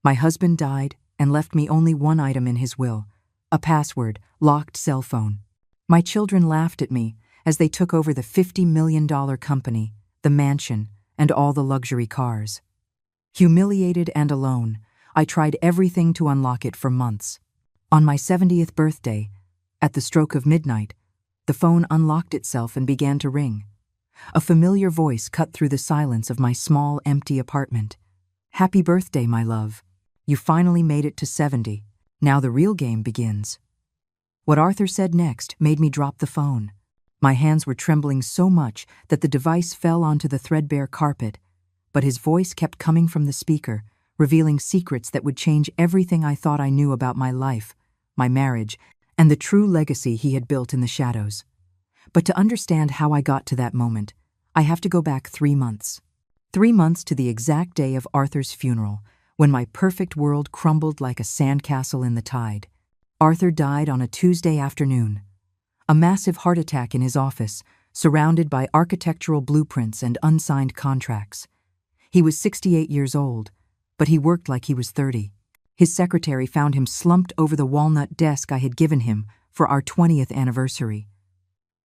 My husband died and left me only one item in his will, a password, locked cell phone. My children laughed at me as they took over the $50 million company, the mansion, and all the luxury cars. Humiliated and alone, I tried everything to unlock it for months. On my 70th birthday, at the stroke of midnight, the phone unlocked itself and began to ring. A familiar voice cut through the silence of my small, empty apartment. "Happy birthday, my love. You finally made it to 70. Now the real game begins." What Arthur said next made me drop the phone. My hands were trembling so much that the device fell onto the threadbare carpet, but his voice kept coming from the speaker, revealing secrets that would change everything I thought I knew about my life, my marriage, and the true legacy he had built in the shadows. But to understand how I got to that moment, I have to go back 3 months. 3 months to the exact day of Arthur's funeral, when my perfect world crumbled like a sandcastle in the tide. Arthur died on a Tuesday afternoon. A massive heart attack in his office, surrounded by architectural blueprints and unsigned contracts. He was 68 years old, but he worked like he was 30. His secretary found him slumped over the walnut desk I had given him for our 20th anniversary.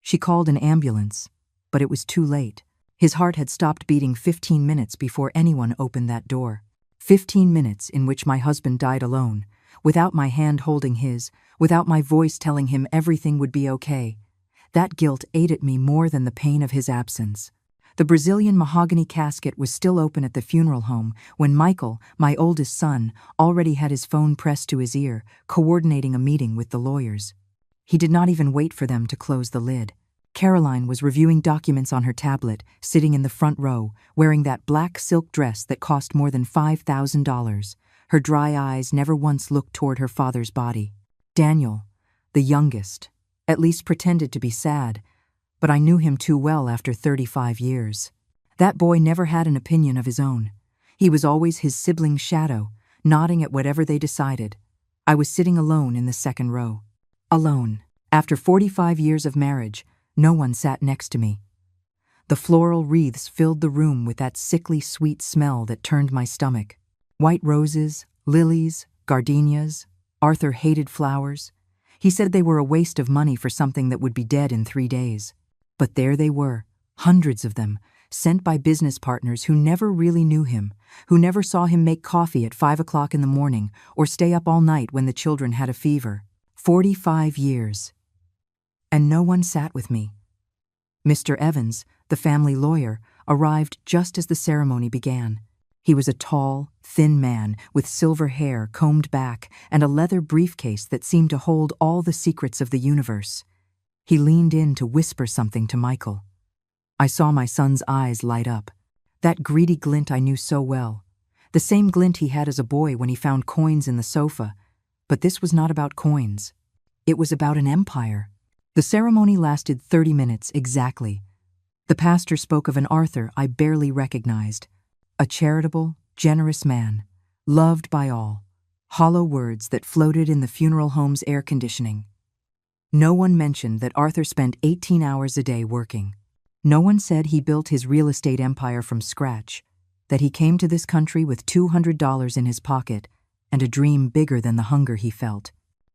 She called an ambulance, but it was too late. His heart had stopped beating 15 minutes before anyone opened that door. 15 minutes in which my husband died alone, without my hand holding his, without my voice telling him everything would be okay. That guilt ate at me more than the pain of his absence. The Brazilian mahogany casket was still open at the funeral home when Michael, my oldest son, already had his phone pressed to his ear, coordinating a meeting with the lawyers. He did not even wait for them to close the lid. Caroline was reviewing documents on her tablet, sitting in the front row, wearing that black silk dress that cost more than $5,000. Her dry eyes never once looked toward her father's body. Daniel, the youngest, at least pretended to be sad, but I knew him too well after 35 years. That boy never had an opinion of his own. He was always his sibling's shadow, nodding at whatever they decided. I was sitting alone in the second row. Alone. After 45 years of marriage, no one sat next to me. The floral wreaths filled the room with that sickly sweet smell that turned my stomach. White roses, lilies, gardenias. Arthur hated flowers. He said they were a waste of money for something that would be dead in 3 days. But there they were, hundreds of them, sent by business partners who never really knew him, who never saw him make coffee at 5 o'clock in the morning or stay up all night when the children had a fever. 45 years. And no one sat with me. Mr. Evans, the family lawyer, arrived just as the ceremony began. He was a tall, thin man with silver hair combed back and a leather briefcase that seemed to hold all the secrets of the universe. He leaned in to whisper something to Michael. I saw my son's eyes light up. That greedy glint I knew so well. The same glint he had as a boy when he found coins in the sofa. But this was not about coins. It was about an empire. The ceremony lasted 30 minutes exactly. The pastor spoke of an Arthur I barely recognized. A charitable, generous man, loved by all. Hollow words that floated in the funeral home's air conditioning. No one mentioned that Arthur spent 18 hours a day working. No one said he built his real estate empire from scratch, that he came to this country with $200 in his pocket and a dream bigger than the hunger he felt.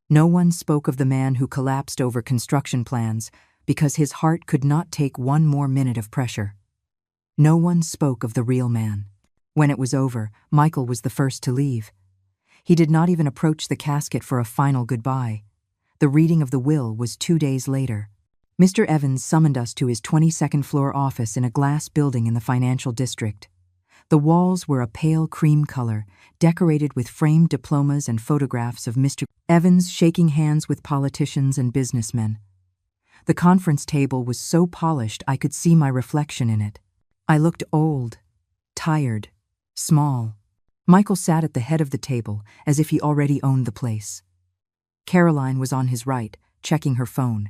No one spoke of the man who collapsed over construction plans because his heart could not take one more minute of pressure. No one spoke of the real man. When it was over, Michael was the first to leave. He did not even approach the casket for a final goodbye. The reading of the will was 2 days later. Mr. Evans summoned us to his 22nd floor office in a glass building in the financial district. The walls were a pale cream color, decorated with framed diplomas and photographs of Mr. Evans shaking hands with politicians and businessmen. The conference table was so polished I could see my reflection in it. I looked old, tired, small. Michael sat at the head of the table as if he already owned the place. Caroline was on his right, checking her phone.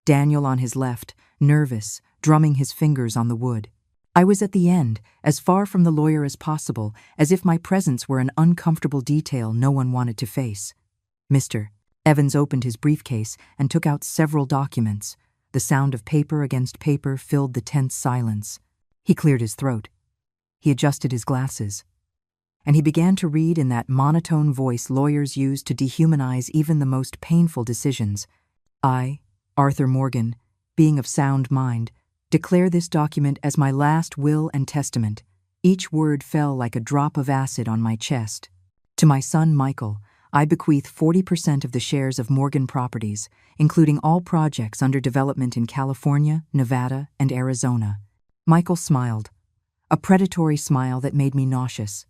Daniel on his left, nervous, drumming his fingers on the wood. I was at the end, as far from the lawyer as possible, as if my presence were an uncomfortable detail no one wanted to face. Mr. Evans opened his briefcase and took out several documents. The sound of paper against paper filled the tense silence. He cleared his throat. He adjusted his glasses. and he began to read in that monotone voice lawyers use to dehumanize even the most painful decisions. I, Arthur Morgan, being of sound mind, declare this document as my last will and testament. Each word fell like a drop of acid on my chest. To my son Michael, I bequeath 40% of the shares of Morgan Properties, including all projects under development in California, Nevada, and Arizona. Michael smiled, a predatory smile that made me nauseous.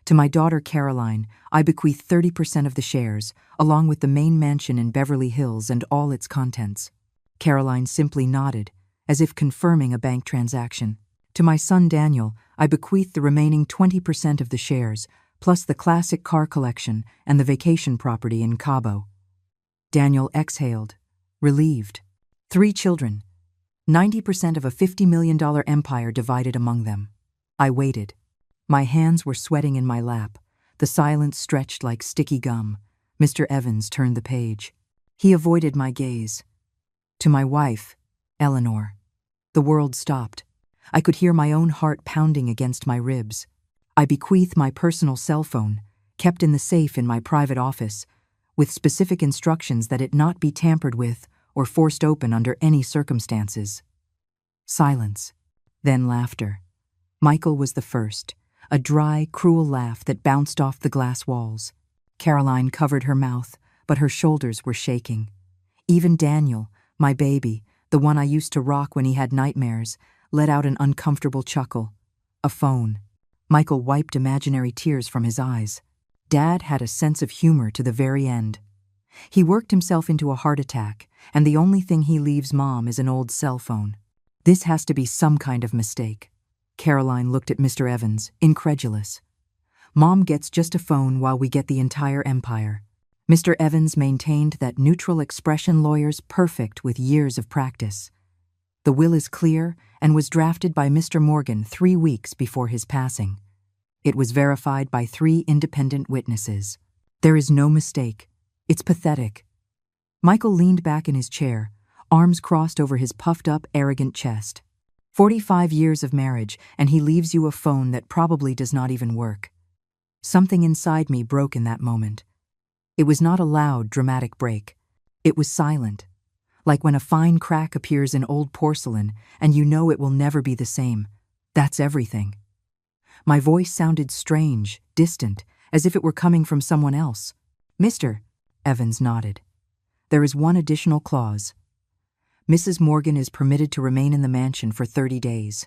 To my daughter Caroline, I bequeath 30% of the shares, along with the main mansion in Beverly Hills and all its contents. Caroline simply nodded, as if confirming a bank transaction. To my son Daniel, I bequeath the remaining 20% of the shares, plus the classic car collection and the vacation property in Cabo. Daniel exhaled, relieved. 3 children, 90% of a $50 million empire divided among them. I waited. My hands were sweating in my lap. The silence stretched like sticky gum. Mr. Evans turned the page. He avoided my gaze. To my wife, Eleanor. The world stopped. I could hear my own heart pounding against my ribs. I bequeath my personal cell phone, kept in the safe in my private office, with specific instructions that it not be tampered with or forced open under any circumstances. Silence, then laughter. Michael was the first, a dry, cruel laugh that bounced off the glass walls. Caroline covered her mouth, but her shoulders were shaking. Even Daniel, my baby, the one I used to rock when he had nightmares, let out an uncomfortable chuckle. A phone. Michael wiped imaginary tears from his eyes. Dad had a sense of humor to the very end. He worked himself into a heart attack, and the only thing he leaves Mom is an old cell phone. This has to be some kind of mistake. Caroline looked at Mr. Evans, incredulous. Mom gets just a phone while we get the entire empire. Mr. Evans maintained that neutral expression lawyer's perfect with years of practice. The will is clear and was drafted by Mr. Morgan 3 weeks before his passing. It was verified by 3 independent witnesses. There is no mistake. It's pathetic. Michael leaned back in his chair, arms crossed over his puffed-up, arrogant chest. 45 years of marriage, and he leaves you a phone that probably does not even work. Something inside me broke in that moment. It was not a loud, dramatic break. It was silent, like when a fine crack appears in old porcelain and you know it will never be the same. That's everything. My voice sounded strange, distant, as if it were coming from someone else. Mr. Evans nodded. There is one additional clause. Mrs. Morgan is permitted to remain in the mansion for 30 days.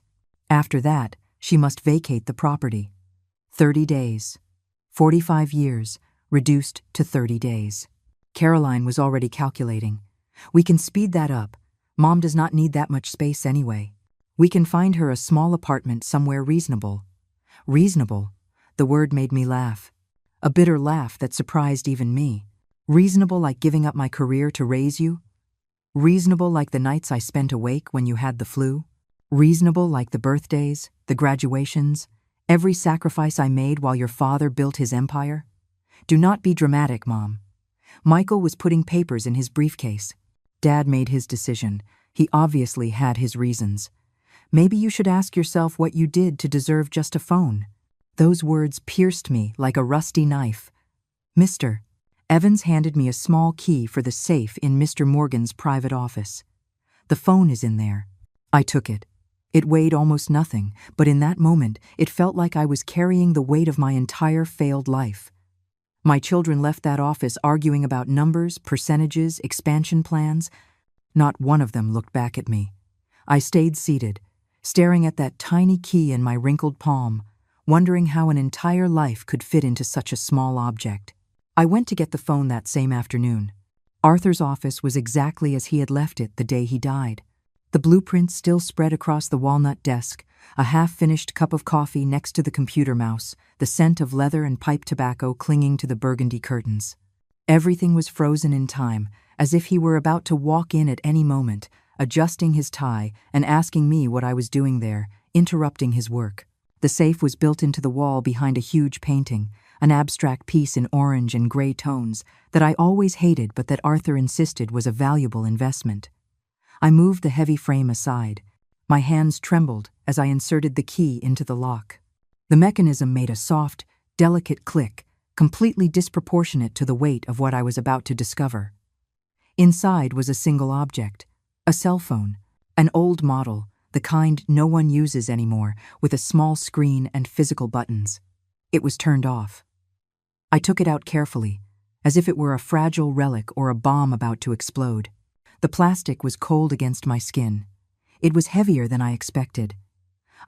After that, she must vacate the property. 30 days. 45 years, reduced to 30 days. Caroline was already calculating. We can speed that up. Mom does not need that much space anyway. We can find her a small apartment somewhere reasonable. Reasonable. The word made me laugh. A bitter laugh that surprised even me. Reasonable like giving up my career to raise you? Reasonable like the nights I spent awake when you had the flu? Reasonable like the birthdays, the graduations, every sacrifice I made while your father built his empire? Do not be dramatic, Mom. Michael was putting papers in his briefcase. Dad made his decision. He obviously had his reasons. Maybe you should ask yourself what you did to deserve just a phone. Those words pierced me like a rusty knife. Mr. Evans handed me a small key for the safe in Mr. Morgan's private office. The phone is in there. I took it. It weighed almost nothing, but in that moment, it felt like I was carrying the weight of my entire failed life. My children left that office arguing about numbers, percentages, expansion plans. Not one of them looked back at me. I stayed seated, staring at that tiny key in my wrinkled palm, wondering how an entire life could fit into such a small object. I went to get the phone that same afternoon. Arthur's office was exactly as he had left it the day he died. The blueprint still spread across the walnut desk, a half-finished cup of coffee next to the computer mouse, the scent of leather and pipe tobacco clinging to the burgundy curtains. Everything was frozen in time, as if he were about to walk in at any moment, adjusting his tie and asking me what I was doing there, interrupting his work. The safe was built into the wall behind a huge painting, an abstract piece in orange and gray tones that I always hated but that Arthur insisted was a valuable investment. I moved the heavy frame aside. My hands trembled as I inserted the key into the lock. The mechanism made a soft, delicate click, completely disproportionate to the weight of what I was about to discover. Inside was a single object, a cell phone, an old model, the kind no one uses anymore, with a small screen and physical buttons. It was turned off. I took it out carefully, as if it were a fragile relic or a bomb about to explode. The plastic was cold against my skin. It was heavier than I expected.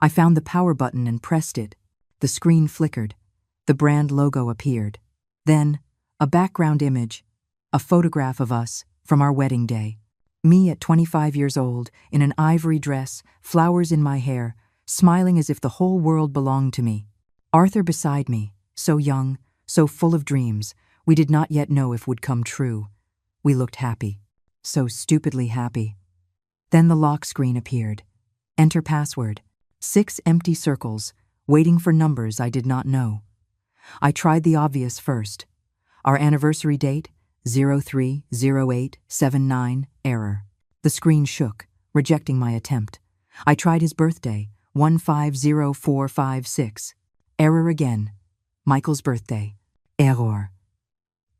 I found the power button and pressed it. The screen flickered. The brand logo appeared. Then, a background image, a photograph of us from our wedding day. Me at 25 years old, in an ivory dress, flowers in my hair, smiling as if the whole world belonged to me. Arthur beside me, so young, so full of dreams, we did not yet know if would come true. We looked happy, so stupidly happy. Then the lock screen appeared. Enter password. 6 empty circles, waiting for numbers I did not know. I tried the obvious first. Our anniversary date, 030879, error. The screen shook, rejecting my attempt. I tried his birthday, 150456. Error again. Michael's birthday. Error.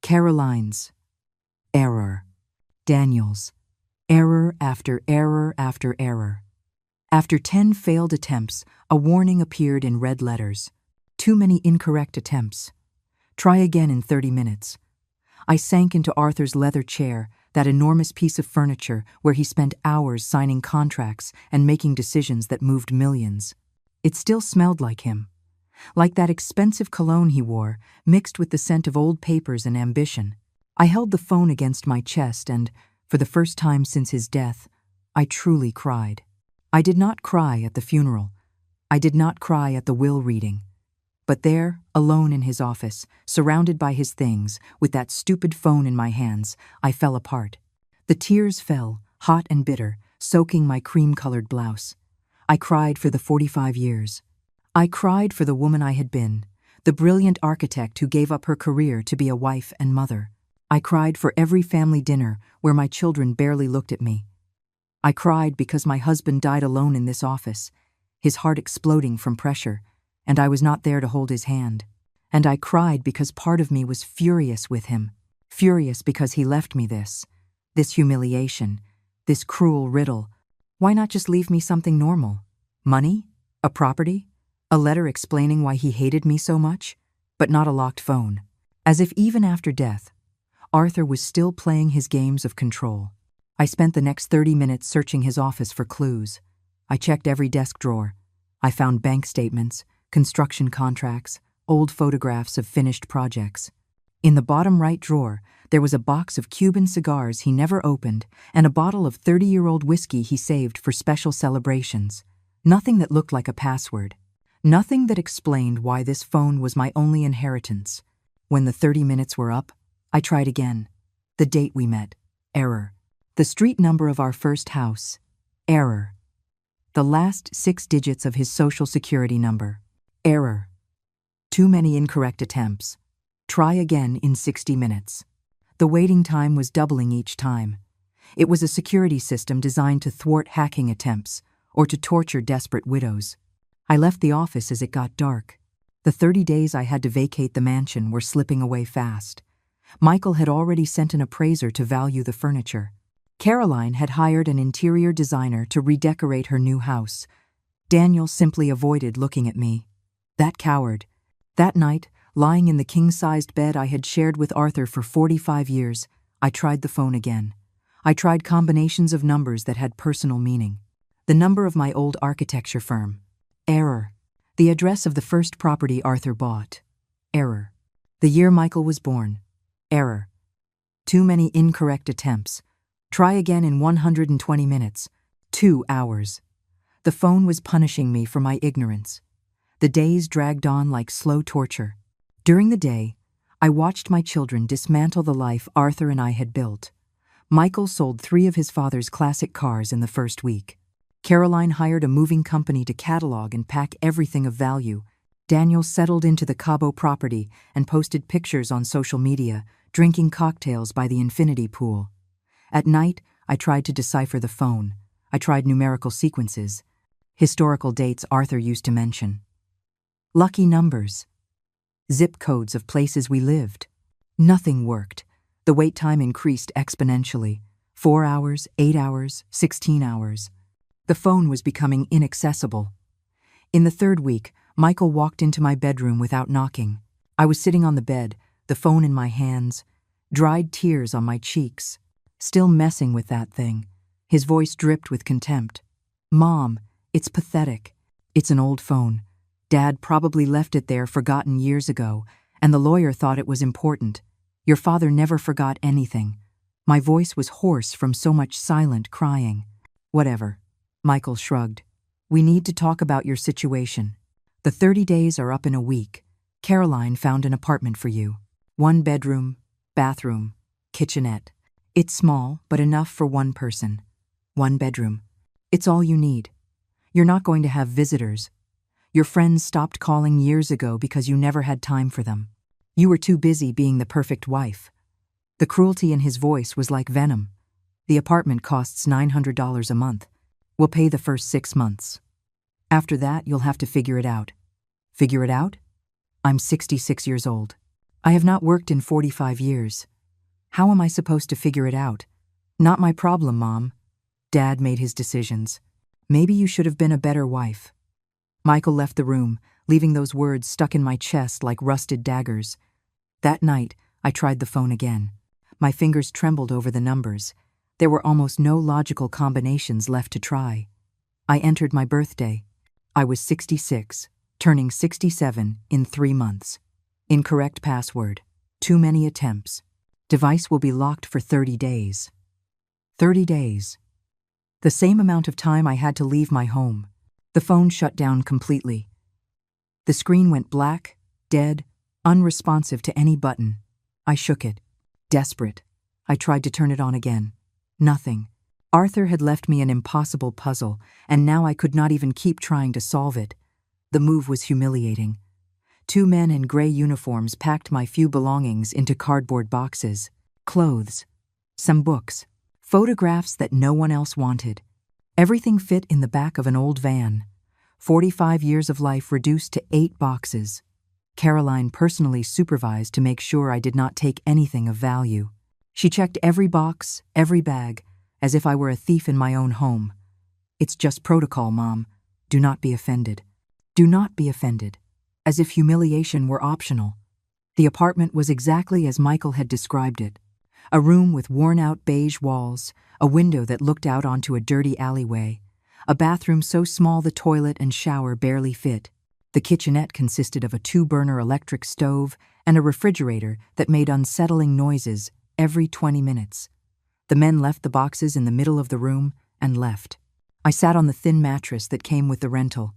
Caroline's. Error. Daniel's. Error after error after error. After 10 failed attempts, a warning appeared in red letters. Too many incorrect attempts. Try again in 30 minutes. I sank into Arthur's leather chair, that enormous piece of furniture where he spent hours signing contracts and making decisions that moved millions. It still smelled like him. Like that expensive cologne he wore, mixed with the scent of old papers and ambition. I held the phone against my chest and, for the first time since his death, I truly cried. I did not cry at the funeral. I did not cry at the will reading. But there, alone in his office, surrounded by his things, with that stupid phone in my hands, I fell apart. The tears fell, hot and bitter, soaking my cream-colored blouse. I cried for the 45 years. I cried for the woman I had been, the brilliant architect who gave up her career to be a wife and mother. I cried for every family dinner where my children barely looked at me. I cried because my husband died alone in this office, his heart exploding from pressure, and I was not there to hold his hand. And I cried because part of me was furious with him, furious because he left me this humiliation, this cruel riddle. Why not just leave me something normal? Money? A property? A letter explaining why he hated me so much? But not a locked phone. As if even after death, Arthur was still playing his games of control. I spent the next 30 minutes searching his office for clues. I checked every desk drawer. I found bank statements, construction contracts, old photographs of finished projects. In the bottom right drawer, there was a box of Cuban cigars he never opened and a bottle of 30-year-old whiskey he saved for special celebrations. Nothing that looked like a password. Nothing that explained why this phone was my only inheritance. When the 30 minutes were up, I tried again. The date we met. Error. The street number of our first house. Error. The last 6 digits of his social security number. Error. Too many incorrect attempts. Try again in 60 minutes. The waiting time was doubling each time. It was a security system designed to thwart hacking attempts or to torture desperate widows. I left the office as it got dark. The 30 days I had to vacate the mansion were slipping away fast. Michael had already sent an appraiser to value the furniture. Caroline had hired an interior designer to redecorate her new house. Daniel simply avoided looking at me. That coward. That night, lying in the king-sized bed I had shared with Arthur for 45 years, I tried the phone again. I tried combinations of numbers that had personal meaning. The number of my old architecture firm. Error. The address of the first property Arthur bought. Error. The year Michael was born. Error. Too many incorrect attempts. Try again in 120 minutes. 2 hours. The phone was punishing me for my ignorance. The days dragged on like slow torture. During the day, I watched my children dismantle the life Arthur and I had built. Michael sold 3 of his father's classic cars in the first week. Caroline hired a moving company to catalog and pack everything of value. Daniel settled into the Cabo property and posted pictures on social media, drinking cocktails by the infinity pool. At night, I tried to decipher the phone. I tried numerical sequences, historical dates Arthur used to mention. Lucky numbers. zip codes of places we lived. Nothing worked. The wait time increased exponentially. 4 hours, 8 hours, 16 hours. The phone was becoming inaccessible. In the third week, Michael walked into my bedroom without knocking. I was sitting on the bed, the phone in my hands, dried tears on my cheeks, still messing with that thing. His voice dripped with contempt. "Mom, it's pathetic. It's an old phone. Dad probably left it there forgotten years ago, and the lawyer thought it was important. Your father never forgot anything." My voice was hoarse from so much silent crying. "Whatever." Michael shrugged. "We need to talk about your situation. The 30 days are up in a week. Caroline found an apartment for you. 1 bedroom, bathroom, kitchenette. It's small, but enough for 1 person. 1 bedroom. It's all you need. You're not going to have visitors. Your friends stopped calling years ago because you never had time for them. You were too busy being the perfect wife." The cruelty in his voice was like venom. "The apartment costs $900 a month. We'll pay the first 6 months. After that, you'll have to figure it out." "Figure it out?" I'm 66 years old. I have not worked in 45 years. How am I supposed to figure it out? "Not my problem, Mom. Dad made his decisions. Maybe you should have been a better wife." Michael left the room, leaving those words stuck in my chest like rusted daggers. That night, I tried the phone again. My fingers trembled over the numbers. There were almost no logical combinations left to try. I entered my birthday. I was 66, turning 67 in 3 months. Incorrect password. Too many attempts. Device will be locked for 30 days. 30 days. The same amount of time I had to leave my home. The phone shut down completely. The screen went black, dead, unresponsive to any button. I shook it. Desperate. I tried to turn it on again. Nothing. Arthur had left me an impossible puzzle, and now I could not even keep trying to solve it. The move was humiliating. 2 men in gray uniforms packed my few belongings into cardboard boxes. Clothes. Some books. Photographs that no one else wanted. Everything fit in the back of an old van. 45 years of life reduced to 8 boxes. Caroline personally supervised to make sure I did not take anything of value. She checked every box, every bag, as if I were a thief in my own home. "It's just protocol, Mom. Do not be offended." Do not be offended. As if humiliation were optional. The apartment was exactly as Michael had described it. A room with worn-out beige walls, a window that looked out onto a dirty alleyway, a bathroom so small the toilet and shower barely fit. The kitchenette consisted of a 2-burner electric stove and a refrigerator that made unsettling noises every 20 minutes. The men left the boxes in the middle of the room and left. I sat on the thin mattress that came with the rental.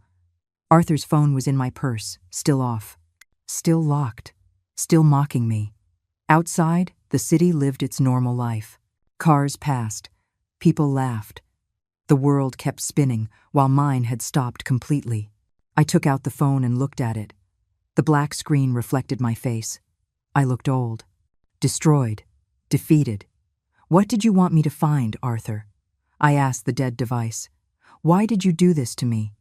Arthur's phone was in my purse, still off, still locked, still mocking me. Outside, the city lived its normal life. Cars passed. People laughed. The world kept spinning while mine had stopped completely. I took out the phone and looked at it. The black screen reflected my face. I looked old, destroyed, defeated. "What did you want me to find, Arthur?" I asked the dead device. "Why did you do this to me?"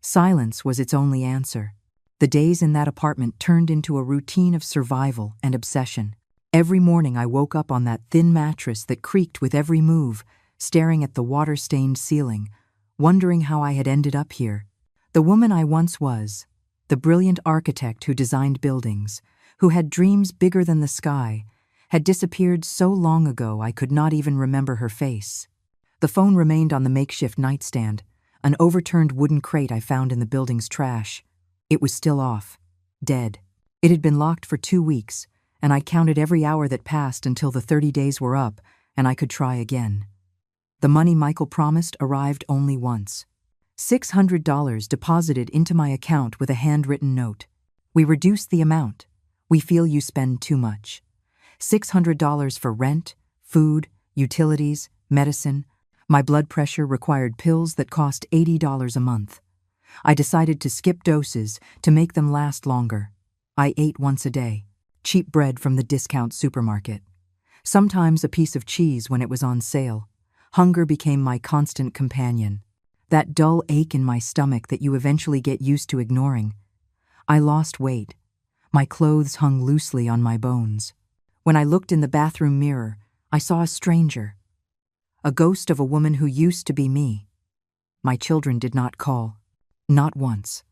Silence was its only answer. The days in that apartment turned into a routine of survival and obsession. Every morning I woke up on that thin mattress that creaked with every move, staring at the water-stained ceiling, wondering how I had ended up here. The woman I once was, the brilliant architect who designed buildings, who had dreams bigger than the sky, had disappeared so long ago I could not even remember her face. The phone remained on the makeshift nightstand, an overturned wooden crate I found in the building's trash. It was still off, dead. It had been locked for 2 weeks, and I counted every hour that passed until the 30 days were up and I could try again. The money Michael promised arrived only once. $600 deposited into my account with a handwritten note. "We reduced the amount. We feel you spend too much. $600 for rent, food, utilities, medicine. My blood pressure required pills that cost $80 a month. I decided to skip doses to make them last longer. I ate once a day. Cheap bread from the discount supermarket. Sometimes a piece of cheese when it was on sale. Hunger became my constant companion. That dull ache in my stomach that you eventually get used to ignoring. I lost weight. My clothes hung loosely on my bones. When I looked in the bathroom mirror, I saw a stranger. A ghost of a woman who used to be me. My children did not call. Not once.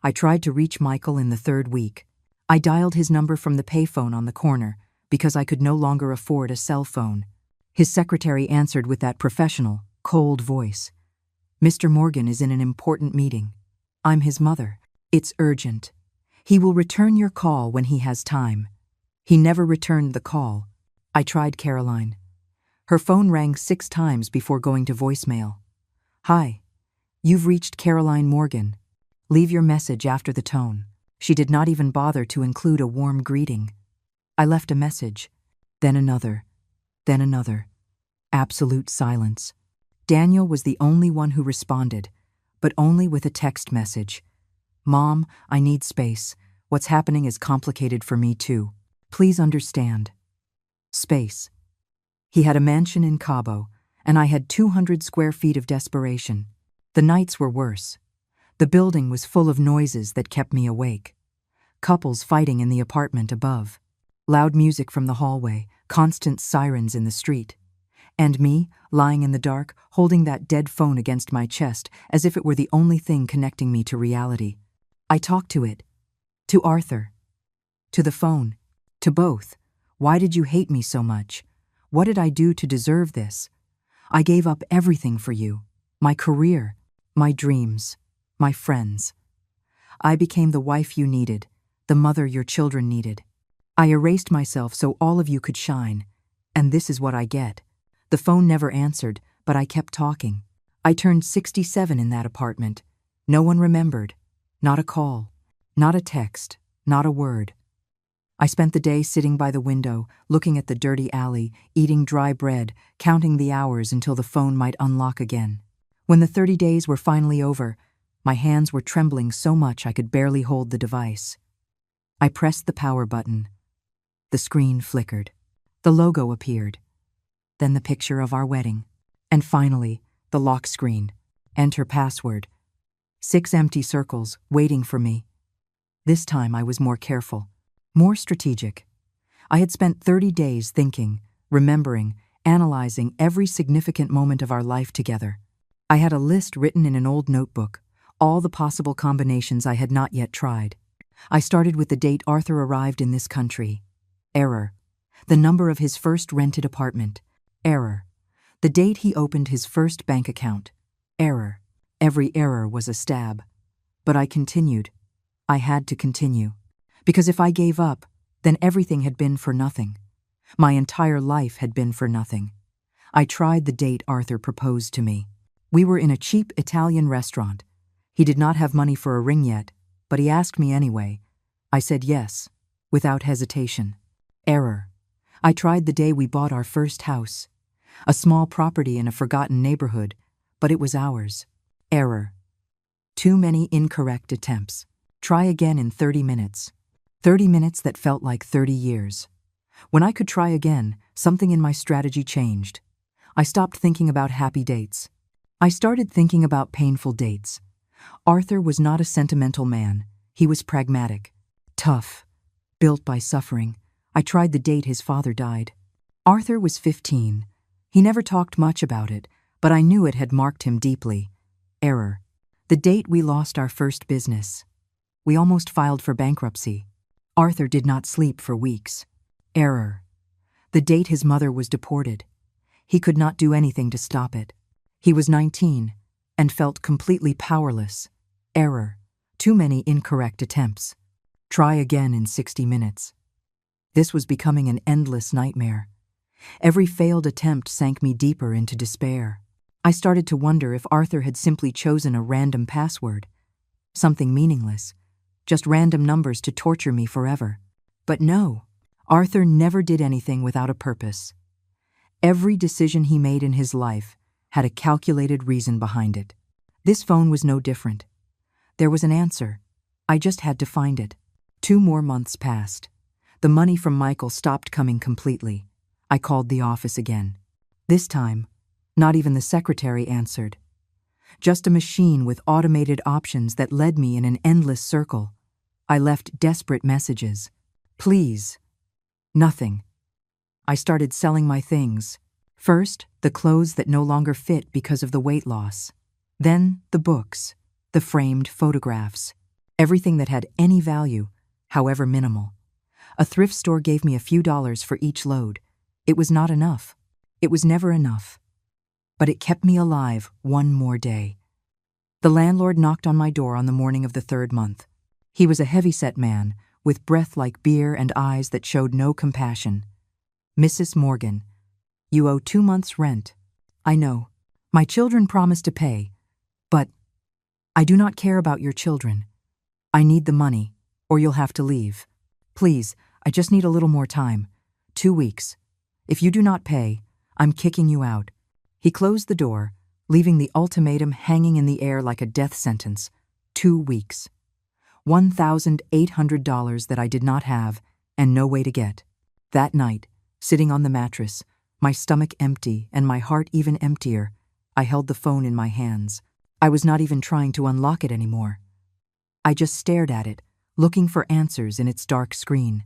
I tried to reach Michael in the third week. I dialed his number from the payphone on the corner because I could no longer afford a cell phone. His secretary answered with that professional, cold voice. "Mr. Morgan is in an important meeting. I'm his mother. It's urgent. He will return your call when he has time." He never returned the call. I tried Caroline. Her phone rang 6 times before going to voicemail. "Hi, you've reached Caroline Morgan. Leave your message after the tone." She did not even bother to include a warm greeting. I left a message, then another, then another. Absolute silence. Daniel was the only one who responded, but only with a text message. "Mom, I need space. What's happening is complicated for me too. Please understand." Space. He had a mansion in Cabo, and I had 200 square feet of desperation. The nights were worse. The building was full of noises that kept me awake. Couples fighting in the apartment above. Loud music from the hallway, constant sirens in the street. And me, lying in the dark, holding that dead phone against my chest as if it were the only thing connecting me to reality. I talked to it. To Arthur. To the phone. To both. Why did you hate me so much? What did I do to deserve this? I gave up everything for you. My career. My dreams. My friends. I became the wife you needed, the mother your children needed. I erased myself so all of you could shine. And this is what I get. The phone never answered, but I kept talking. I turned 67 in that apartment. No one remembered. Not a call. Not a text. Not a word. I spent the day sitting by the window, looking at the dirty alley, eating dry bread, counting the hours until the phone might unlock again. When the 30 days were finally over, my hands were trembling so much I could barely hold the device. I pressed the power button. The screen flickered. The logo appeared. Then the picture of our wedding. And finally, the lock screen. Enter password. 6 empty circles, waiting for me. This time I was more careful. More strategic. I had spent 30 days thinking, remembering, analyzing every significant moment of our life together. I had a list written in an old notebook, all the possible combinations I had not yet tried. I started with the date Arthur arrived in this country. Error. The number of his first rented apartment. Error. The date he opened his first bank account. Error. Every error was a stab. But I continued. I had to continue. Because if I gave up, then everything had been for nothing. My entire life had been for nothing. I tried the date Arthur proposed to me. We were in a cheap Italian restaurant. He did not have money for a ring yet, but he asked me anyway. I said yes, without hesitation. Error. I tried the day we bought our first house. A small property in a forgotten neighborhood, but it was ours. Error. Too many incorrect attempts. Try again in 30 minutes. 30 minutes that felt like 30 years. When I could try again, something in my strategy changed. I stopped thinking about happy dates. I started thinking about painful dates. Arthur was not a sentimental man. He was pragmatic. Tough. Built by suffering. I tried the date his father died. Arthur was 15. He never talked much about it, but I knew it had marked him deeply. Error. The date we lost our first business. We almost filed for bankruptcy. Arthur did not sleep for weeks. Error. The date his mother was deported. He could not do anything to stop it. He was 19 and felt completely powerless. Error. Too many incorrect attempts. Try again in 60 minutes. This was becoming an endless nightmare. Every failed attempt sank me deeper into despair. I started to wonder if Arthur had simply chosen a random password. Something meaningless. Just random numbers to torture me forever. But no, Arthur never did anything without a purpose. Every decision he made in his life had a calculated reason behind it. This phone was no different. There was an answer. I just had to find it. 2 more months passed. The money from Michael stopped coming completely. I called the office again. This time, not even the secretary answered. Just a machine with automated options that led me in an endless circle. I left desperate messages. Please. Nothing. I started selling my things. First, the clothes that no longer fit because of the weight loss. Then, the books, the framed photographs, everything that had any value, however minimal. A thrift store gave me a few dollars for each load. It was not enough. It was never enough. But it kept me alive one more day. The landlord knocked on my door on the morning of the 3rd month. He was a heavy-set man, with breath like beer and eyes that showed no compassion. "Mrs. Morgan, you owe 2 months' rent. I know. My children promised to pay. But I do not care about your children. I need the money, or you'll have to leave. Please, I just need a little more time. 2 weeks. If you do not pay, I'm kicking you out." He closed the door, leaving the ultimatum hanging in the air like a death sentence. 2 weeks. $1,800 that I did not have and no way to get. That night, sitting on the mattress, my stomach empty and my heart even emptier, I held the phone in my hands. I was not even trying to unlock it anymore. I just stared at it, looking for answers in its dark screen.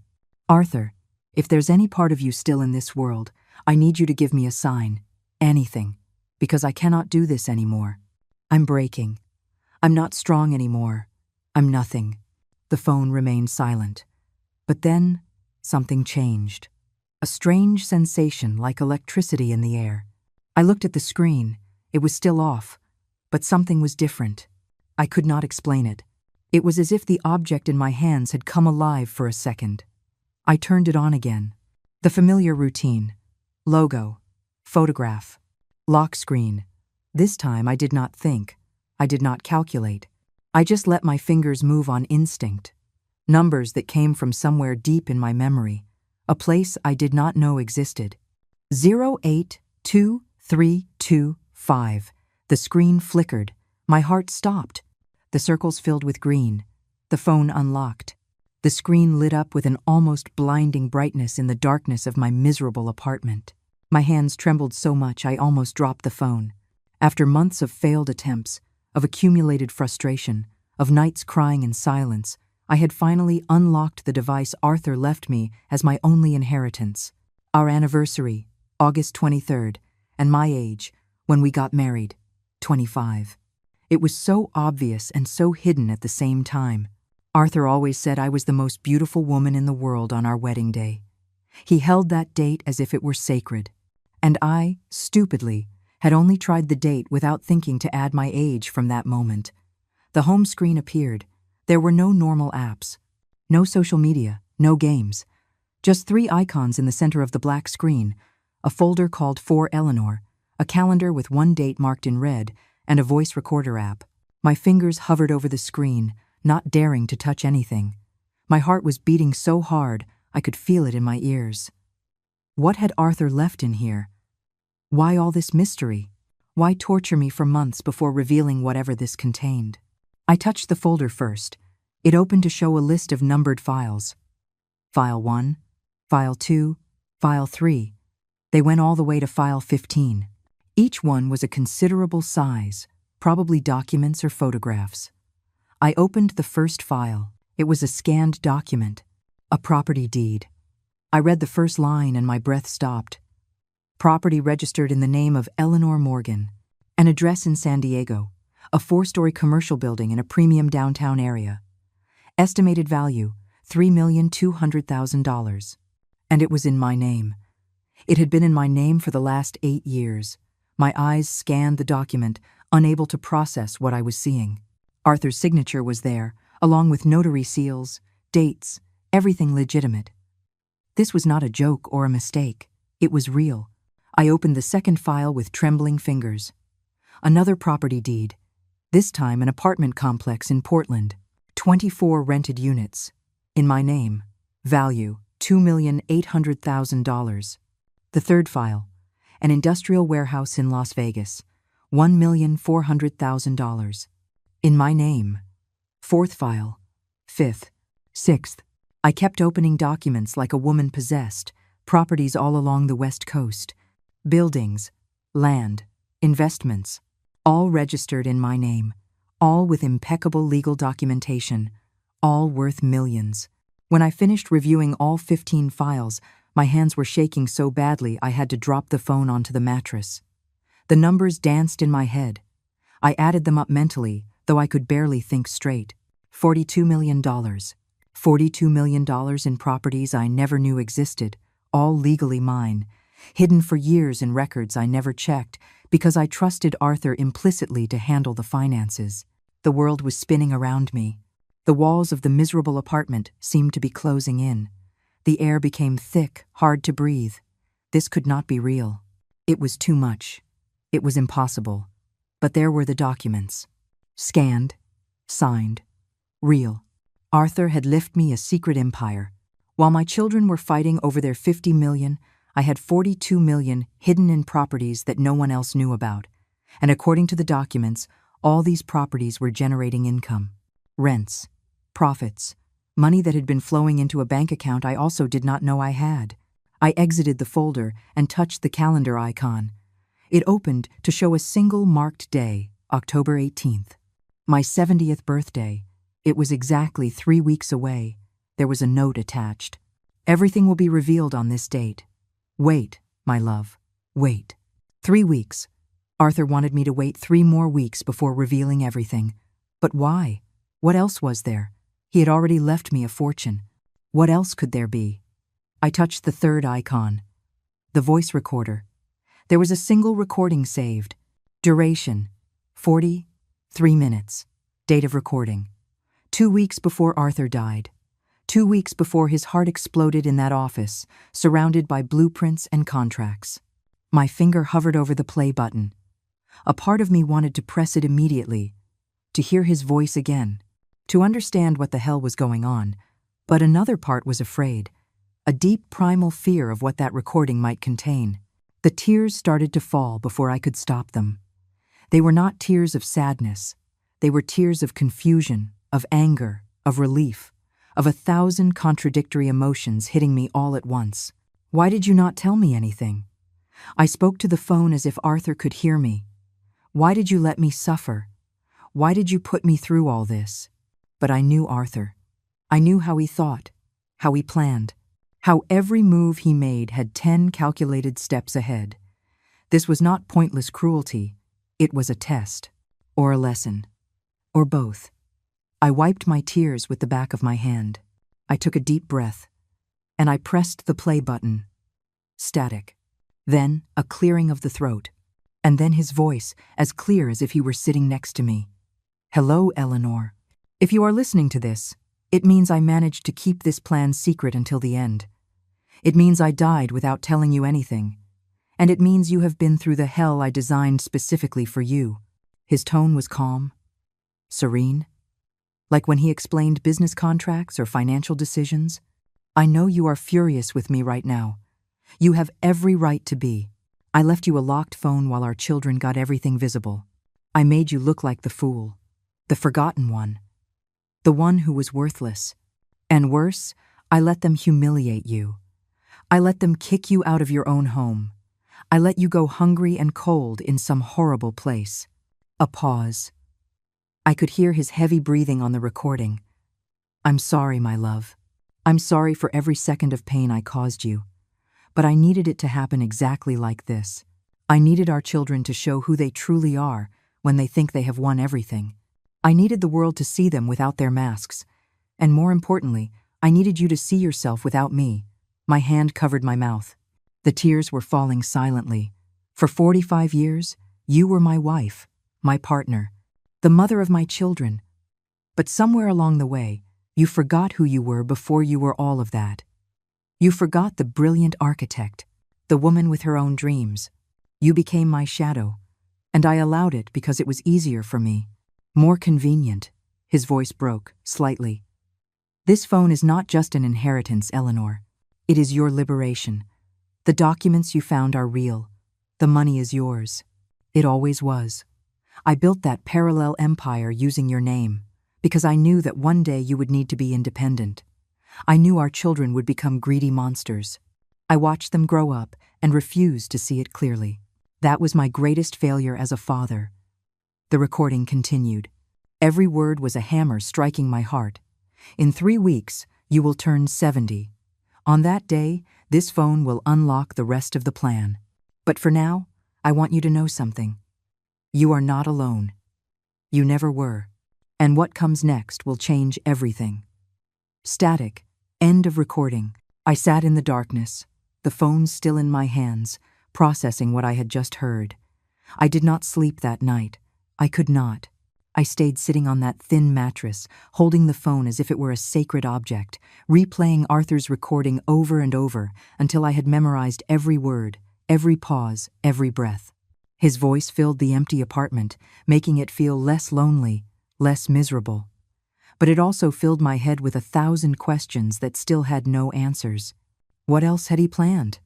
"Arthur, if there's any part of you still in this world, I need you to give me a sign. Anything. Because I cannot do this anymore. I'm breaking. I'm not strong anymore. I'm nothing." The phone remained silent. But then, something changed. A strange sensation like electricity in the air. I looked at the screen. It was still off. But something was different. I could not explain it. It was as if the object in my hands had come alive for a second. I turned it on again. The familiar routine. Logo. Photograph. Lock screen. This time I did not think. I did not calculate. I just let my fingers move on instinct. Numbers that came from somewhere deep in my memory. A place I did not know existed. 082325. The screen flickered. My heart stopped. The circles filled with green. The phone unlocked. The screen lit up with an almost blinding brightness in the darkness of my miserable apartment. My hands trembled so much I almost dropped the phone. After months of failed attempts, of accumulated frustration, of nights crying in silence, I had finally unlocked the device Arthur left me as my only inheritance. Our anniversary, August 23rd, and my age, when we got married, 25. It was so obvious and so hidden at the same time. Arthur always said I was the most beautiful woman in the world on our wedding day. He held that date as if it were sacred. And I, stupidly, had only tried the date without thinking to add my age from that moment. The home screen appeared. There were no normal apps, no social media, no games. Just 3 icons in the center of the black screen, a folder called For Eleanor, a calendar with one date marked in red, and a voice recorder app. My fingers hovered over the screen, not daring to touch anything. My heart was beating so hard I could feel it in my ears. What had Arthur left in here? Why all this mystery? Why torture me for months before revealing whatever this contained? I touched the folder first. It opened to show a list of numbered files. File 1, File 2, File 3. They went all the way to File 15. Each one was a considerable size, probably documents or photographs. I opened the first file. It was a scanned document, a property deed. I read the first line and my breath stopped. Property registered in the name of Eleanor Morgan. An address in San Diego. A 4-story commercial building in a premium downtown area. Estimated value, $3,200,000. And it was in my name. It had been in my name for the last 8 years. My eyes scanned the document, unable to process what I was seeing. Arthur's signature was there, along with notary seals, dates, everything legitimate. This was not a joke or a mistake. It was real. I opened the second file with trembling fingers. Another property deed. This time an apartment complex in Portland. 24 rented units. In my name. Value, $2,800,000. The third file. An industrial warehouse in Las Vegas. $1,400,000. In my name. Fourth file. Fifth. Sixth. I kept opening documents like a woman possessed. Properties all along the West Coast. Buildings. Land. Investments. All registered in my name. All with impeccable legal documentation. all worth millions. When I finished reviewing all 15 files, my hands were shaking so badly I had to drop the phone onto the mattress. The numbers danced in my head. I added them up mentally, though I could barely think straight. $42 million. $42 million in properties I never knew existed, all legally mine, hidden for years in records I never checked because I trusted Arthur implicitly to handle the finances. The world was spinning around me. The walls of the miserable apartment seemed to be closing in. The air became thick, hard to breathe. This could not be real. It was too much. It was impossible. But there were the documents. Scanned, signed, real. Arthur had left me a secret empire. While my children were fighting over their $50 million, I had $42 million hidden in properties that no one else knew about. And according to the documents, all these properties were generating income. Rents, profits, money that had been flowing into a bank account I also did not know I had. I exited the folder and touched the calendar icon. It opened to show a single marked day, October 18th. My 70th birthday. It was exactly 3 weeks away. There was a note attached. Everything will be revealed on this date. Wait, my love, wait. 3 weeks. Arthur wanted me to wait 3 more weeks before revealing everything. But why? What else was there? He had already left me a fortune. What else could there be? I touched the third icon. The voice recorder. There was a single recording saved. Duration, 43 minutes. Date of recording. 2 weeks before Arthur died. 2 weeks before his heart exploded in that office, surrounded by blueprints and contracts. My finger hovered over the play button. A part of me wanted to press it immediately, to hear his voice again, to understand what the hell was going on, but another part was afraid, a deep primal fear of what that recording might contain. The tears started to fall before I could stop them. They were not tears of sadness. They were tears of confusion, of anger, of relief, of 1,000 contradictory emotions hitting me all at once. Why did you not tell me anything? I spoke to the phone as if Arthur could hear me. Why did you let me suffer? Why did you put me through all this? But I knew Arthur. I knew how he thought, how he planned, how every move he made had 10 calculated steps ahead. This was not pointless cruelty. It was a test, or a lesson, or both. I wiped my tears with the back of my hand. I took a deep breath, and I pressed the play button. Static. Then a clearing of the throat, and then his voice, as clear as if he were sitting next to me. Hello, Eleanor. If you are listening to this, it means I managed to keep this plan secret until the end. It means I died without telling you anything. And it means you have been through the hell I designed specifically for you. His tone was calm, serene, like when he explained business contracts or financial decisions. I know you are furious with me right now. You have every right to be. I left you a locked phone while our children got everything visible. I made you look like the fool, the forgotten one, the one who was worthless. And worse, I let them humiliate you. I let them kick you out of your own home. I let you go hungry and cold in some horrible place. A pause. I could hear his heavy breathing on the recording. I'm sorry, my love. I'm sorry for every second of pain I caused you. But I needed it to happen exactly like this. I needed our children to show who they truly are when they think they have won everything. I needed the world to see them without their masks. And more importantly, I needed you to see yourself without me. My hand covered my mouth. The tears were falling silently. For 45 years, you were my wife, my partner, the mother of my children. But somewhere along the way, you forgot who you were before you were all of that. You forgot the brilliant architect, the woman with her own dreams. You became my shadow, and I allowed it because it was easier for me, more convenient. His voice broke, slightly. This phone is not just an inheritance, Eleanor. It is your liberation. The documents you found are real. The money is yours. It always was. I built that parallel empire using your name, because I knew that one day you would need to be independent. I knew our children would become greedy monsters. I watched them grow up and refused to see it clearly. That was my greatest failure as a father. The recording continued. Every word was a hammer striking my heart. In 3 weeks, you will turn 70. On that day, this phone will unlock the rest of the plan. But for now, I want you to know something. You are not alone. You never were. And what comes next will change everything. Static. End of recording. I sat in the darkness, the phone still in my hands, processing what I had just heard. I did not sleep that night. I could not. I stayed sitting on that thin mattress, holding the phone as if it were a sacred object, replaying Arthur's recording over and over until I had memorized every word, every pause, every breath. His voice filled the empty apartment, making it feel less lonely, less miserable. But it also filled my head with 1,000 questions that still had no answers. What else had he planned?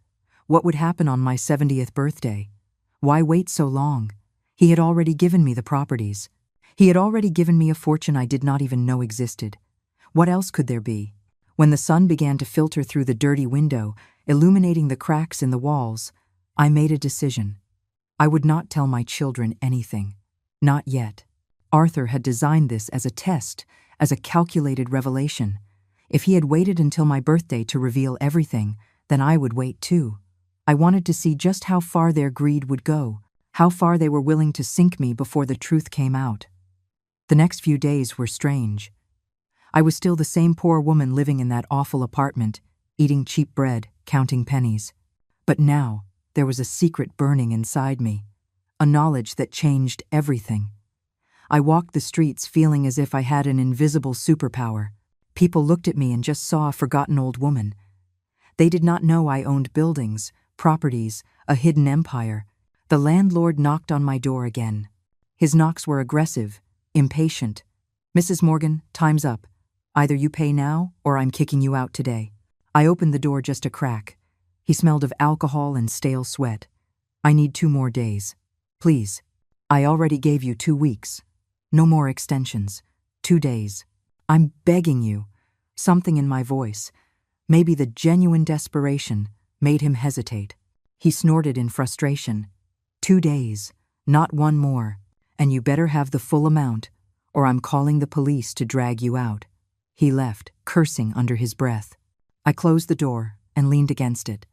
What would happen on my 70th birthday? Why wait so long? He had already given me the properties. He had already given me a fortune I did not even know existed. What else could there be? When the sun began to filter through the dirty window, illuminating the cracks in the walls, I made a decision. I would not tell my children anything. Not yet. Arthur had designed this as a test, as a calculated revelation. If he had waited until my birthday to reveal everything, then I would wait too. I wanted to see just how far their greed would go, how far they were willing to sink me before the truth came out. The next few days were strange. I was still the same poor woman living in that awful apartment, eating cheap bread, counting pennies. But now, there was a secret burning inside me, a knowledge that changed everything. I walked the streets feeling as if I had an invisible superpower. People looked at me and just saw a forgotten old woman. They did not know I owned buildings, properties, a hidden empire. The landlord knocked on my door again. His knocks were aggressive, impatient. "Mrs. Morgan, time's up. Either you pay now, or I'm kicking you out today." I opened the door just a crack. He smelled of alcohol and stale sweat. "I need 2 more days. Please. I already gave you 2 weeks. No more extensions. 2 days. I'm begging you." Something in my voice, maybe the genuine desperation, made him hesitate. He snorted in frustration. 2 days, not 1 more. And you better have the full amount, or I'm calling the police to drag you out. He left, cursing under his breath. I closed the door and leaned against it.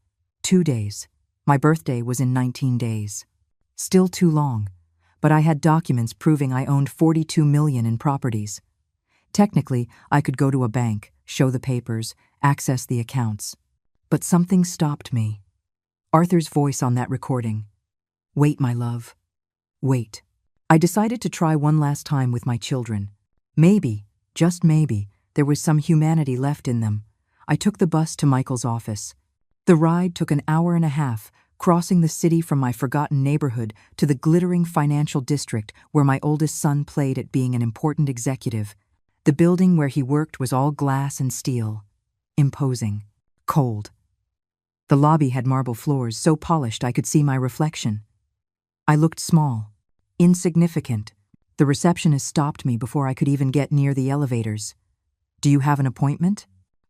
2 days. My birthday was in 19 days. Still too long, but I had documents proving I owned $42 million in properties. Technically, I could go to a bank, show the papers, access the accounts. But something stopped me. Arthur's voice on that recording. "Wait, my love. Wait." I decided to try one last time with my children. Maybe, just maybe, there was some humanity left in them. I took the bus to Michael's office. The ride took an hour and a half, crossing the city from my forgotten neighborhood to the glittering financial district where my oldest son played at being an important executive. The building where he worked was all glass and steel. Imposing. Cold. The lobby had marble floors so polished I could see my reflection. I looked small. Insignificant. The receptionist stopped me before I could even get near the elevators. "Do you have an appointment?"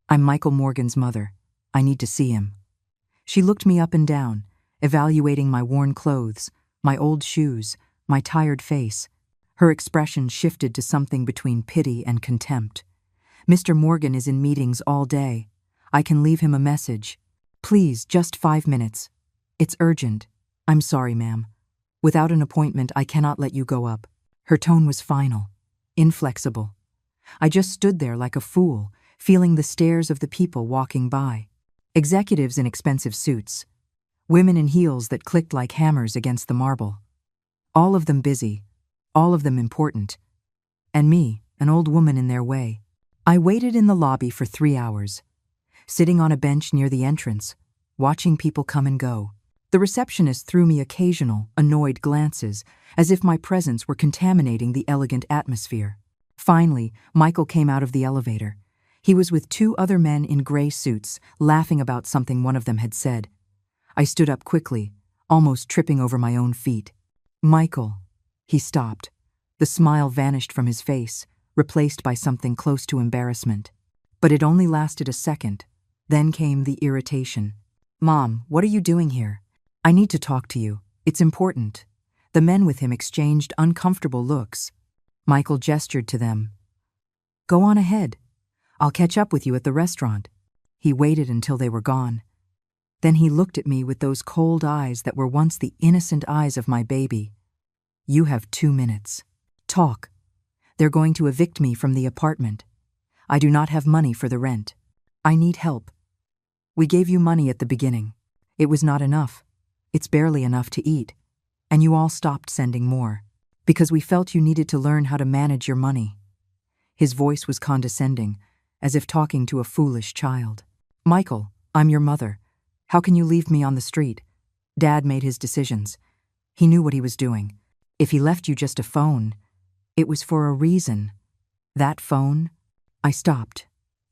"I'm Michael Morgan's mother. I need to see him." She looked me up and down, evaluating my worn clothes, my old shoes, my tired face. Her expression shifted to something between pity and contempt. "Mr. Morgan is in meetings all day. I can leave him a message. Please, just 5 minutes. It's urgent. I'm sorry, ma'am. Without an appointment, I cannot let you go up." Her tone was final, inflexible. I just stood there like a fool, feeling the stares of the people walking by. Executives in expensive suits. Women in heels that clicked like hammers against the marble. All of them busy, all of them important. And me, an old woman in their way. I waited in the lobby for 3 hours, sitting on a bench near the entrance, watching people come and go. The receptionist threw me occasional, annoyed glances, as if my presence were contaminating the elegant atmosphere. Finally, Michael came out of the elevator. He was with 2 other men in gray suits, laughing about something one of them had said. I stood up quickly, almost tripping over my own feet. "Michael." He stopped. The smile vanished from his face, replaced by something close to embarrassment. But it only lasted a second. Then came the irritation. "Mom, what are you doing here? I need to talk to you. It's important." The men with him exchanged uncomfortable looks. Michael gestured to them. "Go on ahead. I'll catch up with you at the restaurant." He waited until they were gone. Then he looked at me with those cold eyes that were once the innocent eyes of my baby. "You have 2 minutes. Talk. They're going to evict me from the apartment. I do not have money for the rent. I need help. We gave you money at the beginning. It was not enough. It's barely enough to eat. And you all stopped sending more, because we felt you needed to learn how to manage your money." His voice was condescending, as if talking to a foolish child. "Michael, I'm your mother. How can you leave me on the street? Dad made his decisions. He knew what he was doing. If he left you just a phone, it was for a reason. That phone?" I stopped.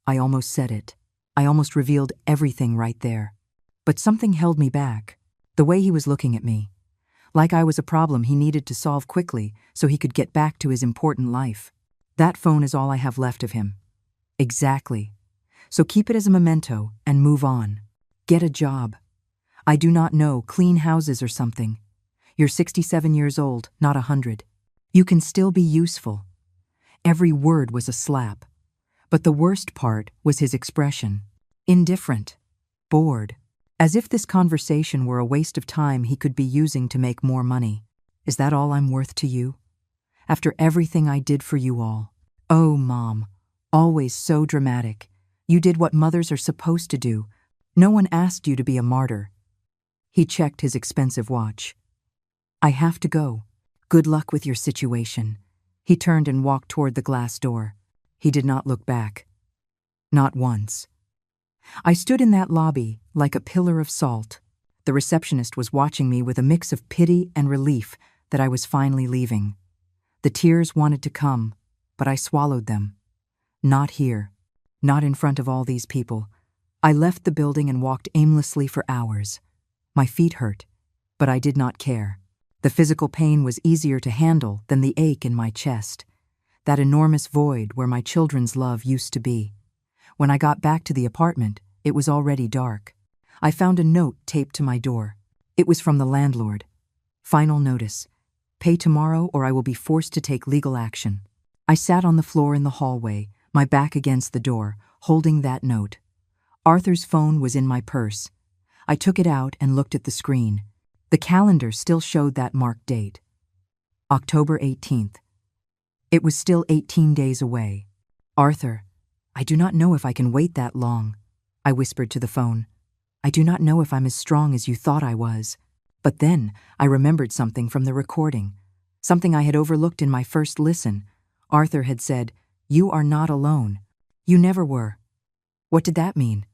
I almost said it. I almost revealed everything right there. But something held me back. The way he was looking at me. Like I was a problem he needed to solve quickly so he could get back to his important life. "That phone is all I have left of him." "Exactly. So keep it as a memento and move on. Get a job. I do not know, clean houses or something. You're 67 years old, not 100. You can still be useful." Every word was a slap. But the worst part was his expression. Indifferent. Bored. As if this conversation were a waste of time he could be using to make more money. "Is that all I'm worth to you? After everything I did for you all? Oh, Mom. Always so dramatic. You did what mothers are supposed to do. No one asked you to be a martyr." He checked his expensive watch. "I have to go. Good luck with your situation." He turned and walked toward the glass door. He did not look back. Not once. I stood in that lobby like a pillar of salt. The receptionist was watching me with a mix of pity and relief that I was finally leaving. The tears wanted to come, but I swallowed them. Not here. Not in front of all these people. I left the building and walked aimlessly for hours. My feet hurt, but I did not care. The physical pain was easier to handle than the ache in my chest. That enormous void where my children's love used to be. When I got back to the apartment, it was already dark. I found a note taped to my door. It was from the landlord. "Final notice. Pay tomorrow or I will be forced to take legal action." I sat on the floor in the hallway, my back against the door, holding that note. Arthur's phone was in my purse. I took it out and looked at the screen. The calendar still showed that marked date. October 18th. It was still 18 days away. "Arthur, I do not know if I can wait that long," I whispered to the phone. "I do not know if I'm as strong as you thought I was." But then I remembered something from the recording, something I had overlooked in my first listen. Arthur had said, "You are not alone. You never were." What did that mean?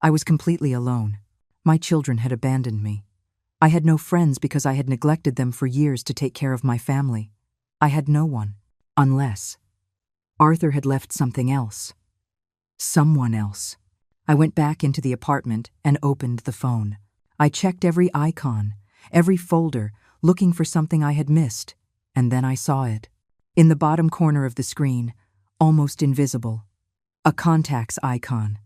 I was completely alone. My children had abandoned me. I had no friends because I had neglected them for years to take care of my family. I had no one, unless Arthur had left something else. Someone else. I went back into the apartment and opened the phone. I checked every icon, every folder, looking for something I had missed, and then I saw it. In the bottom corner of the screen, almost invisible, a contacts icon.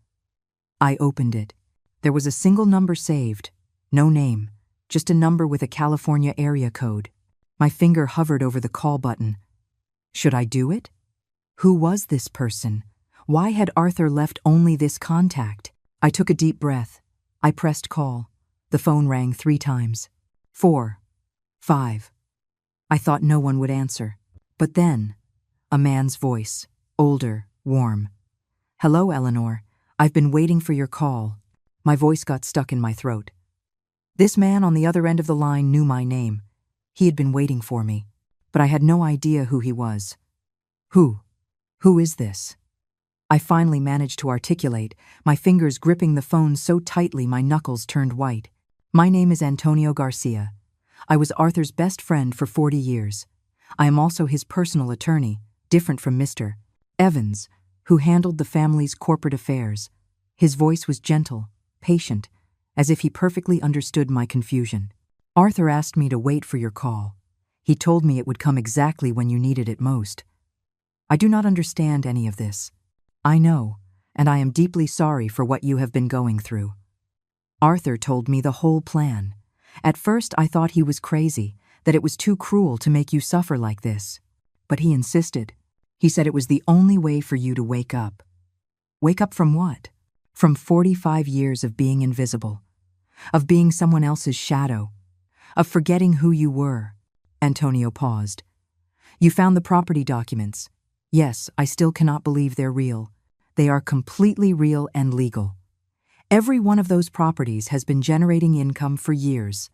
I opened it. There was a single number saved, no name, just a number with a California area code. My finger hovered over the call button. Should I do it? Who was this person? Why had Arthur left only this contact? I took a deep breath. I pressed call. The phone rang 3 times. 4. 5. I thought no one would answer. But then, a man's voice, older, warm. "Hello, Eleanor. I've been waiting for your call." My voice got stuck in my throat. This man on the other end of the line knew my name. He had been waiting for me, but I had no idea who he was. Who? Who is this? I finally managed to articulate, my fingers gripping the phone so tightly my knuckles turned white. "My name is Antonio Garcia. I was Arthur's best friend for 40 years. I am also his personal attorney, different from Mr. Evans, who handled the family's corporate affairs." His voice was gentle, patient, as if he perfectly understood my confusion. "Arthur asked me to wait for your call. He told me it would come exactly when you needed it most. I do not understand any of this. I know, and I am deeply sorry for what you have been going through." Arthur told me the whole plan. At first I thought he was crazy, that it was too cruel to make you suffer like this. But he insisted. He said it was the only way for you to wake up. Wake up from what? From 45 years of being invisible, of being someone else's shadow, of forgetting who you were. Antonio paused. You found the property documents. Yes, I still cannot believe they're real. They are completely real and legal. Every one of those properties has been generating income for years.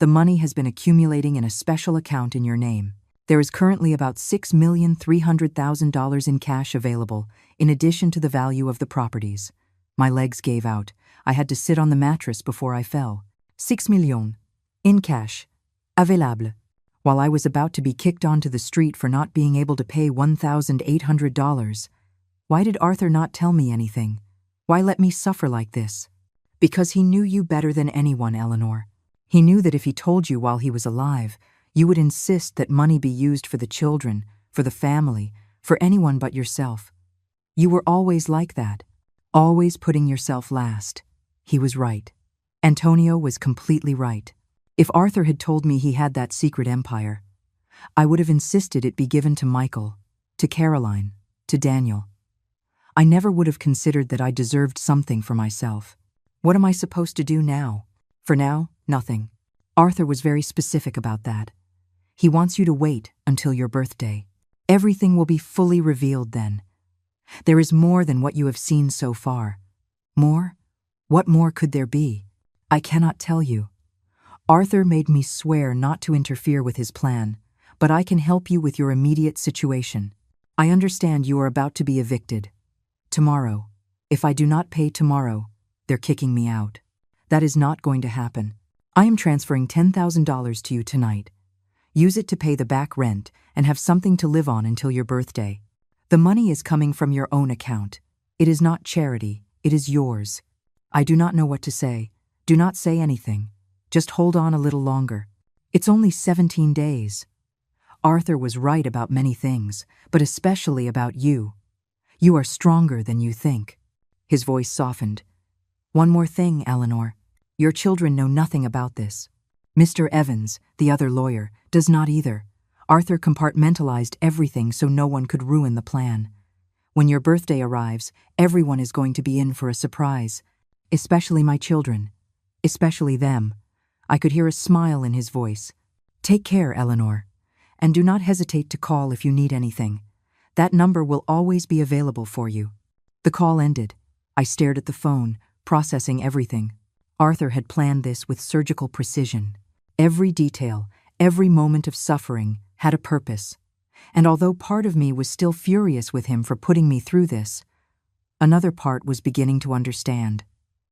The money has been accumulating in a special account in your name. There is currently about $6,300,000 in cash available, in addition to the value of the properties. My legs gave out. I had to sit on the mattress before I fell. 6 millions. In cash. Available. While I was about to be kicked onto the street for not being able to pay $1,800. Why did Arthur not tell me anything? Why let me suffer like this? Because he knew you better than anyone, Eleanor. He knew that if he told you while he was alive, you would insist that money be used for the children, for the family, for anyone but yourself. You were always like that, always putting yourself last. He was right. Antonio was completely right. If Arthur had told me he had that secret empire, I would have insisted it be given to Michael, to Caroline, to Daniel. I never would have considered that I deserved something for myself. What am I supposed to do now? For now, nothing. Arthur was very specific about that. He wants you to wait until your birthday. Everything will be fully revealed then. There is more than what you have seen so far. More? What more could there be? I cannot tell you. Arthur made me swear not to interfere with his plan, but I can help you with your immediate situation. I understand you are about to be evicted. Tomorrow. If I do not pay tomorrow, they're kicking me out. That is not going to happen. I am transferring $10,000 to you tonight. Use it to pay the back rent and have something to live on until your birthday. The money is coming from your own account. It is not charity, it is yours. I do not know what to say. Do not say anything. Just hold on a little longer. It's only 17 days. Arthur was right about many things, but especially about you. You are stronger than you think. His voice softened. One more thing, Eleanor. Your children know nothing about this. Mr. Evans, the other lawyer, does not either. Arthur compartmentalized everything so no one could ruin the plan. When your birthday arrives, everyone is going to be in for a surprise. Especially my children. Especially them. I could hear a smile in his voice. Take care, Eleanor. And do not hesitate to call if you need anything. That number will always be available for you. The call ended. I stared at the phone, processing everything. Arthur had planned this with surgical precision. Every detail, every moment of suffering had a purpose. And although part of me was still furious with him for putting me through this, another part was beginning to understand.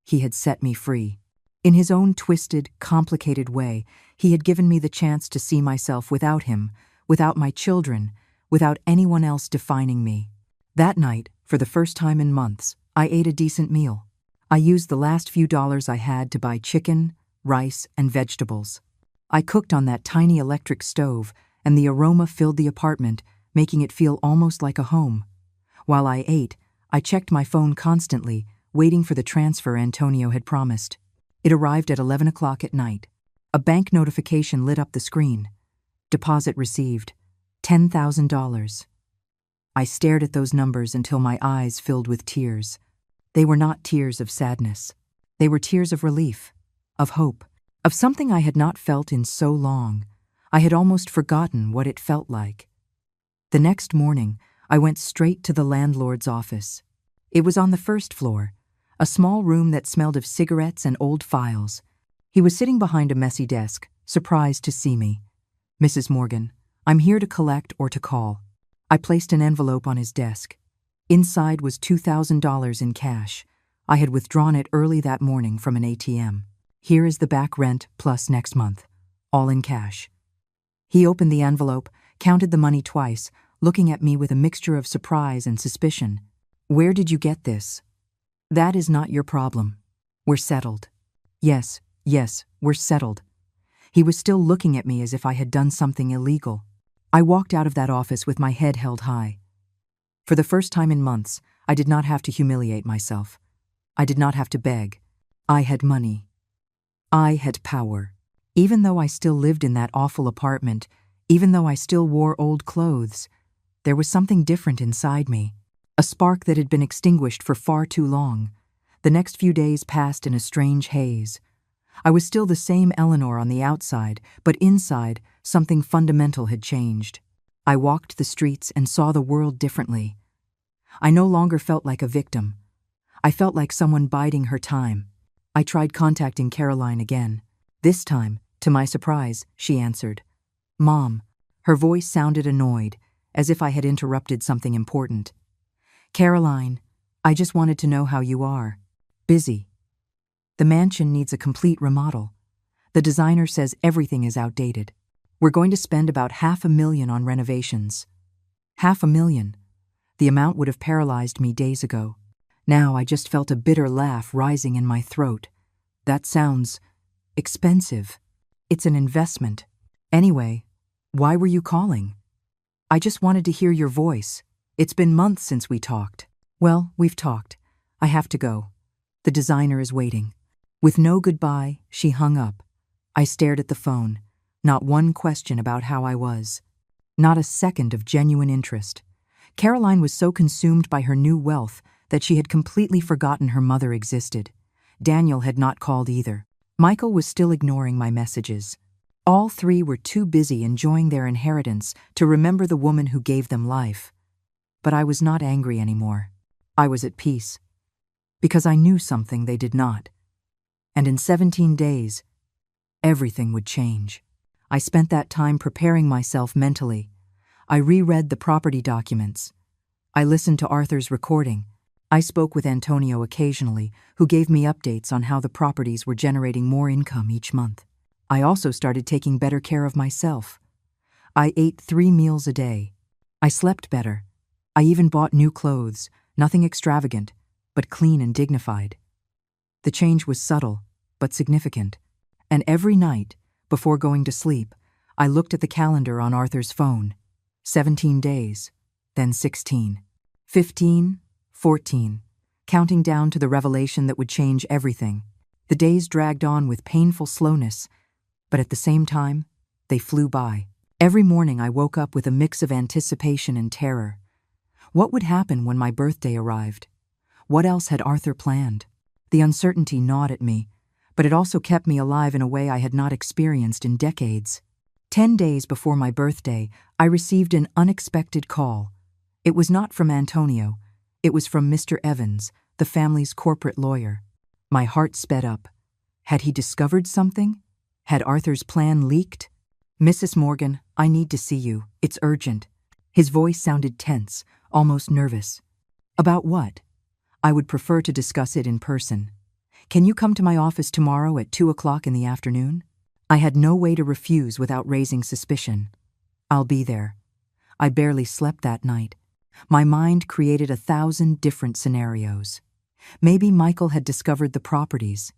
He had set me free. In his own twisted, complicated way, he had given me the chance to see myself without him, without my children, without anyone else defining me. That night, for the first time in months, I ate a decent meal. I used the last few dollars I had to buy chicken, rice, and vegetables. I cooked on that tiny electric stove, and the aroma filled the apartment, making it feel almost like a home. While I ate, I checked my phone constantly, waiting for the transfer Antonio had promised. It arrived at 11 o'clock at night. A bank notification lit up the screen. Deposit received. $10,000. I stared at those numbers until my eyes filled with tears. They were not tears of sadness. They were tears of relief, of hope, of something I had not felt in so long. I had almost forgotten what it felt like. The next morning, I went straight to the landlord's office. It was on the first floor, a small room that smelled of cigarettes and old files. He was sitting behind a messy desk, surprised to see me. Mrs. Morgan, I'm here to collect or to call. I placed an envelope on his desk. Inside was $2,000 in cash. I had withdrawn it early that morning from an ATM. Here is the back rent plus next month, all in cash. He opened the envelope, counted the money twice, looking at me with a mixture of surprise and suspicion. Where did you get this? That is not your problem. We're settled. Yes, we're settled. He was still looking at me as if I had done something illegal. I walked out of that office with my head held high. For the first time in months, I did not have to humiliate myself. I did not have to beg. I had money. I had power. Even though I still lived in that awful apartment, even though I still wore old clothes, there was something different inside me. a spark that had been extinguished for far too long. The next few days passed in a strange haze. I was still the same Eleanor on the outside, but inside, something fundamental had changed. I walked the streets and saw the world differently. I no longer felt like a victim. I felt like someone biding her time. I tried contacting Caroline again. This time, to my surprise, she answered. Mom. Her voice sounded annoyed, as if I had interrupted something important. Caroline, I just wanted to know how you are. Busy. The mansion needs a complete remodel. The designer says everything is outdated. We're going to spend about $500,000 on renovations. $500,000. The amount would have paralyzed me days ago. Now I just felt a bitter laugh rising in my throat. That sounds expensive. It's an investment. Anyway, why were you calling? I just wanted to hear your voice. It's been months since we talked. Well, we've talked. I have to go. The designer is waiting. With no goodbye, she hung up. I stared at the phone. Not one question about how I was. Not a second of genuine interest. Caroline was so consumed by her new wealth that she had completely forgotten her mother existed. Daniel had not called either. Michael was still ignoring my messages. All three were too busy enjoying their inheritance to remember the woman who gave them life. But I was not angry anymore. I was at peace. Because I knew something they did not. And in 17 days, everything would change. I spent that time preparing myself mentally. I reread the property documents. I listened to Arthur's recording. I spoke with Antonio occasionally, who gave me updates on how the properties were generating more income each month. I also started taking better care of myself. I ate 3 meals a day. I slept better. I even bought new clothes, nothing extravagant, but clean and dignified. The change was subtle, but significant. And every night, before going to sleep, I looked at the calendar on Arthur's phone. 17 days, then 16, 15, 14, counting down to the revelation that would change everything. The days dragged on with painful slowness, but at the same time, they flew by. Every morning I woke up with a mix of anticipation and terror. What would happen when my birthday arrived? What else had Arthur planned? The uncertainty gnawed at me, but it also kept me alive in a way I had not experienced in decades. 10 days before my birthday, I received an unexpected call. It was not from Antonio. It was from Mr. Evans, the family's corporate lawyer. My heart sped up. Had he discovered something? Had Arthur's plan leaked? Mrs. Morgan, I need to see you. It's urgent. His voice sounded tense, almost nervous. About what? I would prefer to discuss it in person. Can you come to my office tomorrow at 2 o'clock in the afternoon? I had no way to refuse without raising suspicion. I'll be there. I barely slept that night. My mind created 1,000 different scenarios. Maybe Michael had discovered the properties.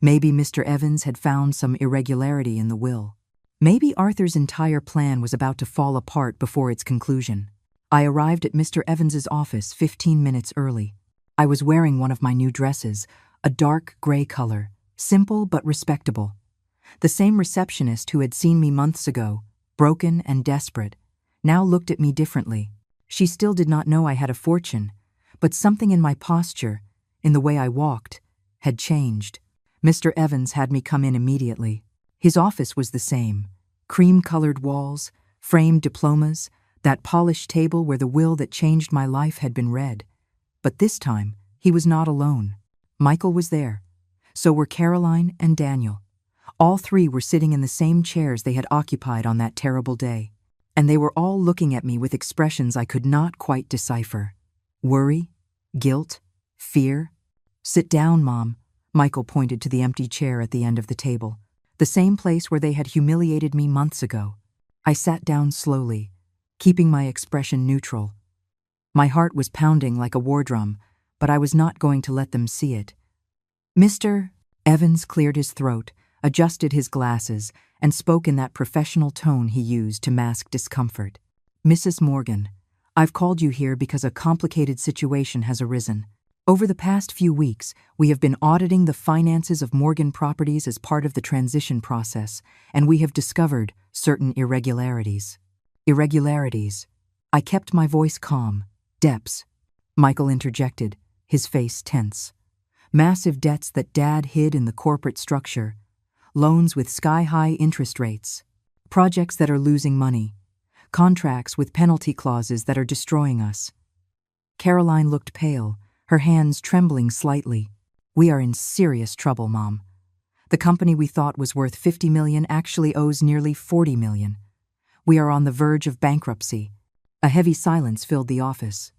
Maybe Mr. Evans had found some irregularity in the will. Maybe Arthur's entire plan was about to fall apart before its conclusion. I arrived at Mr. Evans's office 15 minutes early. I was wearing one of my new dresses, a dark gray color, simple but respectable. The same receptionist who had seen me months ago, broken and desperate, now looked at me differently. She still did not know I had a fortune, but something in my posture, in the way I walked, had changed. Mr. Evans had me come in immediately. His office was the same. Cream-colored walls, framed diplomas, that polished table where the will that changed my life had been read. But this time, he was not alone. Michael was there. So were Caroline and Daniel. All three were sitting in the same chairs they had occupied on that terrible day. And they were all looking at me with expressions I could not quite decipher. Worry, guilt, fear. Sit down, Mom. Michael pointed to the empty chair at the end of the table, the same place where they had humiliated me months ago. I sat down slowly, keeping my expression neutral. My heart was pounding like a war drum, but I was not going to let them see it. Mr. Evans cleared his throat, adjusted his glasses, and spoke in that professional tone he used to mask discomfort. Mrs. Morgan, I've called you here because a complicated situation has arisen. Over the past few weeks, we have been auditing the finances of Morgan Properties as part of the transition process, and we have discovered certain irregularities. Irregularities. I kept my voice calm. Depths. Michael interjected, his face tense. Massive debts that Dad hid in the corporate structure. Loans with sky-high interest rates. Projects that are losing money. Contracts with penalty clauses that are destroying us. Caroline looked pale, her hands trembling slightly. We are in serious trouble, Mom. The company we thought was worth $50 million actually owes nearly $40 million. We are on the verge of bankruptcy. A heavy silence filled the office.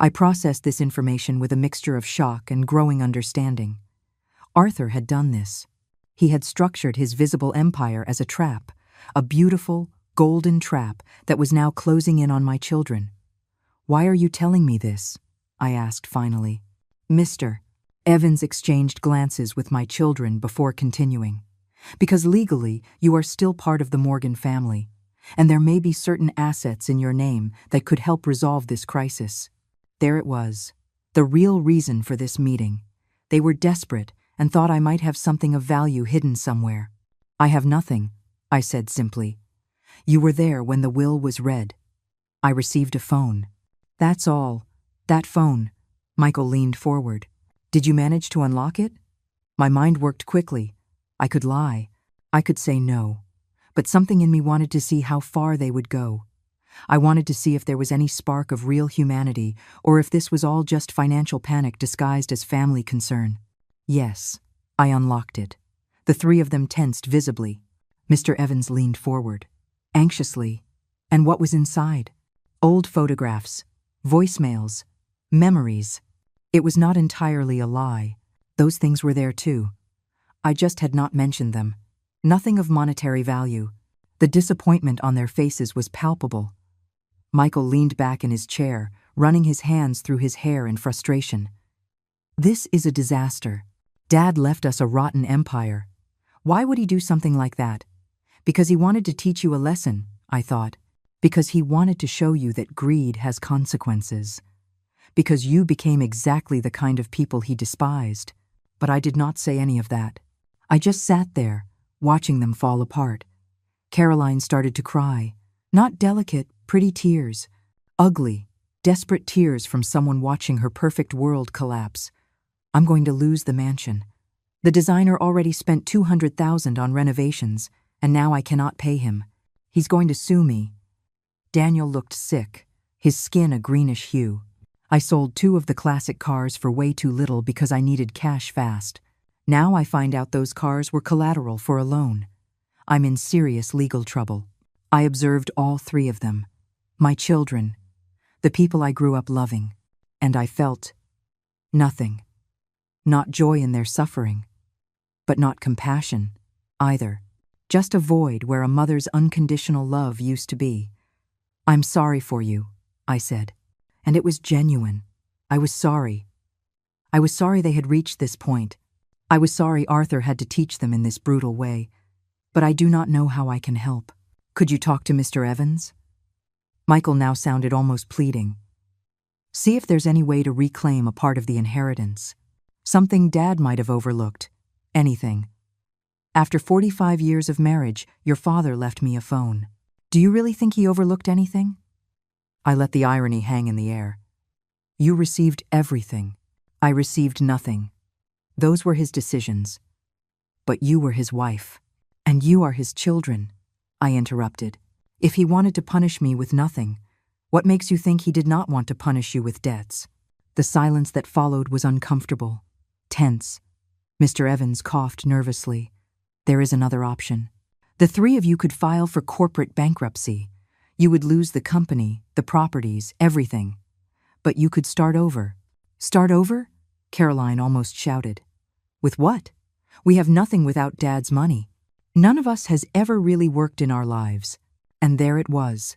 I processed this information with a mixture of shock and growing understanding. Arthur had done this. He had structured his visible empire as a trap, a beautiful, golden trap that was now closing in on my children. Why are you telling me this? I asked finally. Mr. Evans exchanged glances with my children before continuing. Because legally, you are still part of the Morgan family, and there may be certain assets in your name that could help resolve this crisis. There it was, the real reason for this meeting. They were desperate and thought I might have something of value hidden somewhere. I have nothing, I said simply. You were there when the will was read. I received a phone. That's all. That phone. Michael leaned forward. Did you manage to unlock it? My mind worked quickly. I could lie. I could say no. But something in me wanted to see how far they would go. I wanted to see if there was any spark of real humanity, or if this was all just financial panic disguised as family concern. Yes, I unlocked it. The three of them tensed visibly. Mr. Evans leaned forward, anxiously. And what was inside? Old photographs, voicemails, memories. It was not entirely a lie. Those things were there too. I just had not mentioned them. Nothing of monetary value. The disappointment on their faces was palpable. Michael leaned back in his chair, running his hands through his hair in frustration. This is a disaster. Dad left us a rotten empire. Why would he do something like that? Because he wanted to teach you a lesson, I thought. Because he wanted to show you that greed has consequences. Because you became exactly the kind of people he despised. But I did not say any of that. I just sat there, watching them fall apart. Caroline started to cry. Not delicate, pretty tears. Ugly, desperate tears from someone watching her perfect world collapse. I'm going to lose the mansion. The designer already spent $200,000 on renovations, and now I cannot pay him. He's going to sue me. Daniel looked sick, his skin a greenish hue. I sold 2 of the classic cars for way too little because I needed cash fast. Now I find out those cars were collateral for a loan. I'm in serious legal trouble. I observed all 3 of them. My children, the people I grew up loving, and I felt nothing. Not joy in their suffering, but not compassion either. Just a void where a mother's unconditional love used to be. I'm sorry for you, I said, and it was genuine. I was sorry. I was sorry they had reached this point. I was sorry Arthur had to teach them in this brutal way, but I do not know how I can help. Could you talk to Mr. Evans? Michael now sounded almost pleading. See if there's any way to reclaim a part of the inheritance. Something Dad might have overlooked. Anything. After 45 years of marriage, your father left me a phone. Do you really think he overlooked anything? I let the irony hang in the air. You received everything. I received nothing. Those were his decisions. But you were his wife. And you are his children, I interrupted. If he wanted to punish me with nothing, what makes you think he did not want to punish you with debts? The silence that followed was uncomfortable, tense. Mr. Evans coughed nervously. There is another option. The 3 of you could file for corporate bankruptcy. You would lose the company, the properties, everything. But you could start over. Start over? Caroline almost shouted. With what? We have nothing without Dad's money. None of us has ever really worked in our lives. And there it was.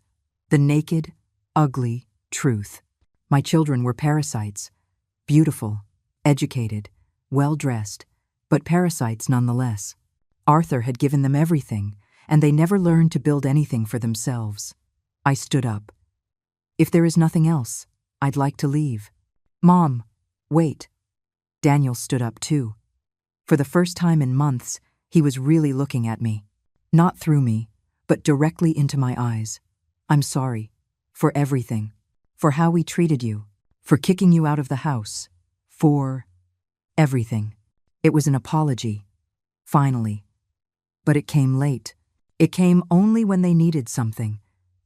The naked, ugly truth. My children were parasites. Beautiful, educated, well-dressed, but parasites nonetheless. Arthur had given them everything, and they never learned to build anything for themselves. I stood up. If there is nothing else, I'd like to leave. Mom, wait. Daniel stood up too. For the first time in months, he was really looking at me. Not through me, but directly into my eyes. I'm sorry. For everything. For how we treated you. For kicking you out of the house. For everything. It was an apology. Finally. But it came late. It came only when they needed something.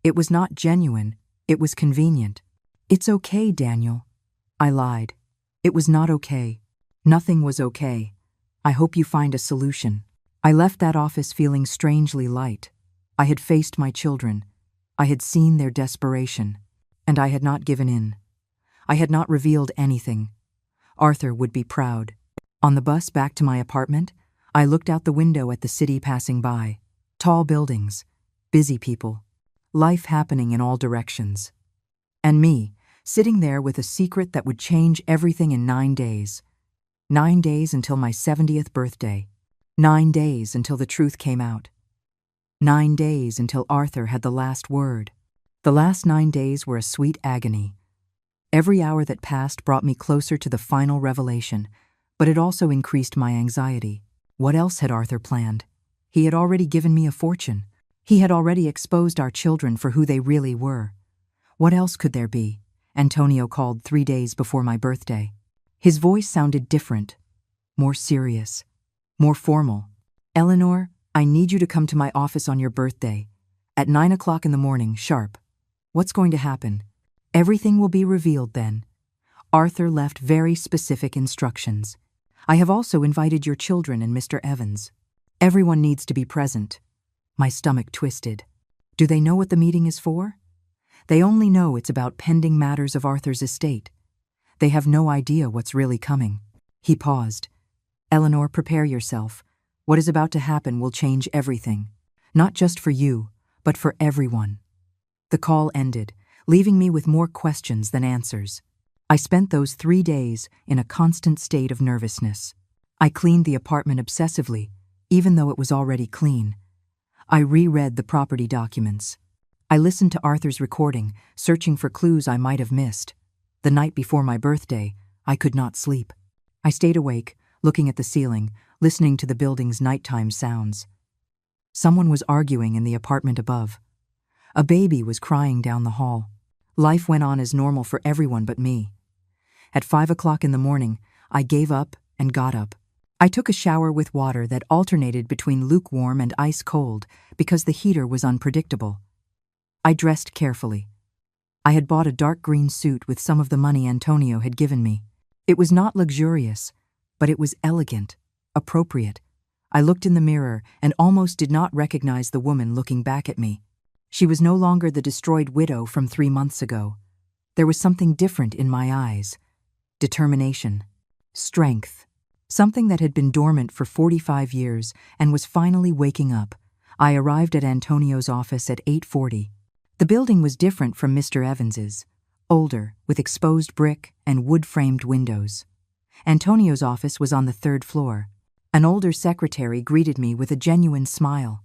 It was not genuine. It was convenient. It's okay, Daniel. I lied. It was not okay. Nothing was okay. I hope you find a solution. I left that office feeling strangely light. I had faced my children. I had seen their desperation. And I had not given in. I had not revealed anything. Arthur would be proud. On the bus back to my apartment, I looked out the window at the city passing by. Tall buildings, busy people, life happening in all directions. And me, sitting there with a secret that would change everything in 9 days. 9 days until my 70th birthday. 9 days until the truth came out. 9 days until Arthur had the last word. The last 9 days were a sweet agony. Every hour that passed brought me closer to the final revelation, but it also increased my anxiety. What else had Arthur planned? He had already given me a fortune. He had already exposed our children for who they really were. What else could there be? Antonio called 3 days before my birthday. His voice sounded different, more serious, more formal. Eleanor, I need you to come to my office on your birthday. At 9 o'clock in the morning, sharp. What's going to happen? Everything will be revealed then. Arthur left very specific instructions. I have also invited your children and Mr. Evans. Everyone needs to be present. My stomach twisted. Do they know what the meeting is for? They only know it's about pending matters of Arthur's estate. They have no idea what's really coming. He paused. Eleanor, prepare yourself. What is about to happen will change everything. Not just for you, but for everyone. The call ended, leaving me with more questions than answers. I spent those 3 days in a constant state of nervousness. I cleaned the apartment obsessively, even though it was already clean. I reread the property documents. I listened to Arthur's recording, searching for clues I might have missed. The night before my birthday, I could not sleep. I stayed awake, looking at the ceiling, listening to the building's nighttime sounds. Someone was arguing in the apartment above. A baby was crying down the hall. Life went on as normal for everyone but me. At 5 o'clock in the morning, I gave up and got up. I took a shower with water that alternated between lukewarm and ice cold because the heater was unpredictable. I dressed carefully. I had bought a dark green suit with some of the money Antonio had given me. It was not luxurious, but it was elegant, appropriate. I looked in the mirror and almost did not recognize the woman looking back at me. She was no longer the destroyed widow from 3 months ago. There was something different in my eyes. Determination. Strength. Something that had been dormant for 45 years and was finally waking up. I arrived at Antonio's office at 8:40. The building was different from Mr. Evans's. Older, with exposed brick and wood-framed windows. Antonio's office was on the 3rd floor. An older secretary greeted me with a genuine smile.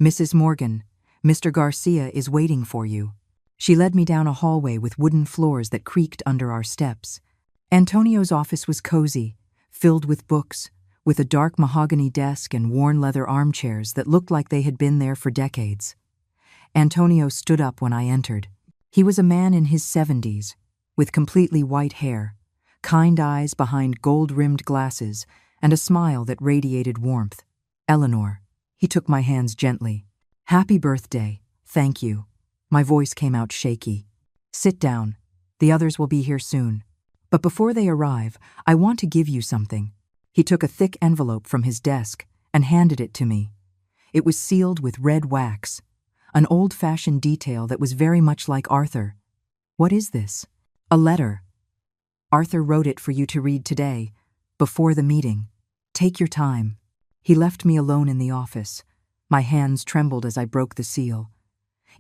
Mrs. Morgan, Mr. Garcia is waiting for you. She led me down a hallway with wooden floors that creaked under our steps. Antonio's office was cozy, filled with books, with a dark mahogany desk and worn leather armchairs that looked like they had been there for decades. Antonio stood up when I entered. He was a man in his 70s, with completely white hair, kind eyes behind gold-rimmed glasses, and a smile that radiated warmth. Eleanor. He took my hands gently. Happy birthday. Thank you. My voice came out shaky. Sit down. The others will be here soon. But before they arrive, I want to give you something. He took a thick envelope from his desk and handed it to me. It was sealed with red wax, an old-fashioned detail that was very much like Arthur. What is this? A letter. Arthur wrote it for you to read today, before the meeting. Take your time. He left me alone in the office. My hands trembled as I broke the seal.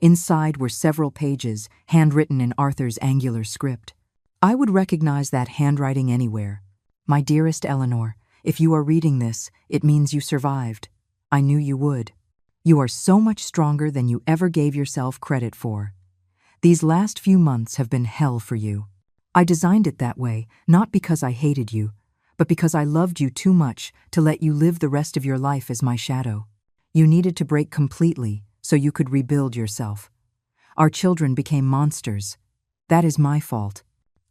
Inside were several pages, handwritten in Arthur's angular script. I would recognize that handwriting anywhere. My dearest Eleanor, if you are reading this, it means you survived. I knew you would. You are so much stronger than you ever gave yourself credit for. These last few months have been hell for you. I designed it that way, not because I hated you, but because I loved you too much to let you live the rest of your life as my shadow. You needed to break completely so you could rebuild yourself. Our children became monsters. That is my fault.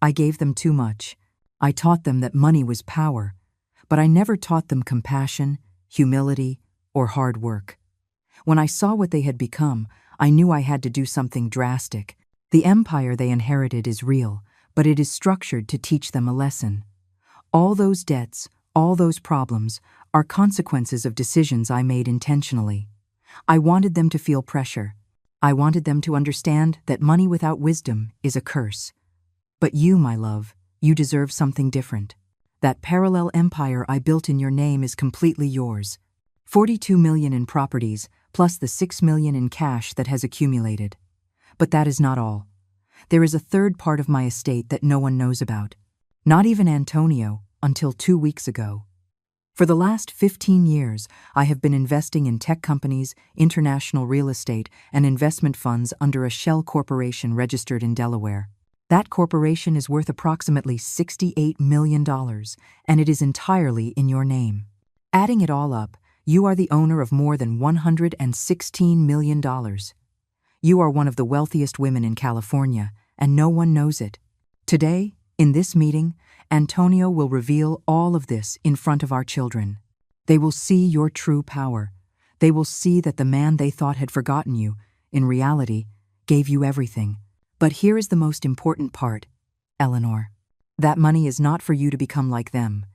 I gave them too much. I taught them that money was power, but I never taught them compassion, humility, or hard work. When I saw what they had become, I knew I had to do something drastic. The empire they inherited is real, but it is structured to teach them a lesson. All those debts, all those problems, are consequences of decisions I made intentionally. I wanted them to feel pressure. I wanted them to understand that money without wisdom is a curse. But you, my love, you deserve something different. That parallel empire I built in your name is completely yours. 42 million in properties, plus the 6 million in cash that has accumulated. But that is not all. There is a third part of my estate that no one knows about. Not even Antonio, until 2 weeks ago. For the last 15 years, I have been investing in tech companies, international real estate, and investment funds under a shell corporation registered in Delaware. That corporation is worth approximately $68 million, and it is entirely in your name. Adding it all up, you are the owner of more than $116 million. You are one of the wealthiest women in California, and no one knows it. Today, in this meeting, Antonio will reveal all of this in front of our children. They will see your true power. They will see that the man they thought had forgotten you, in reality, gave you everything. But here is the most important part, Eleanor. That money is not for you to become like them.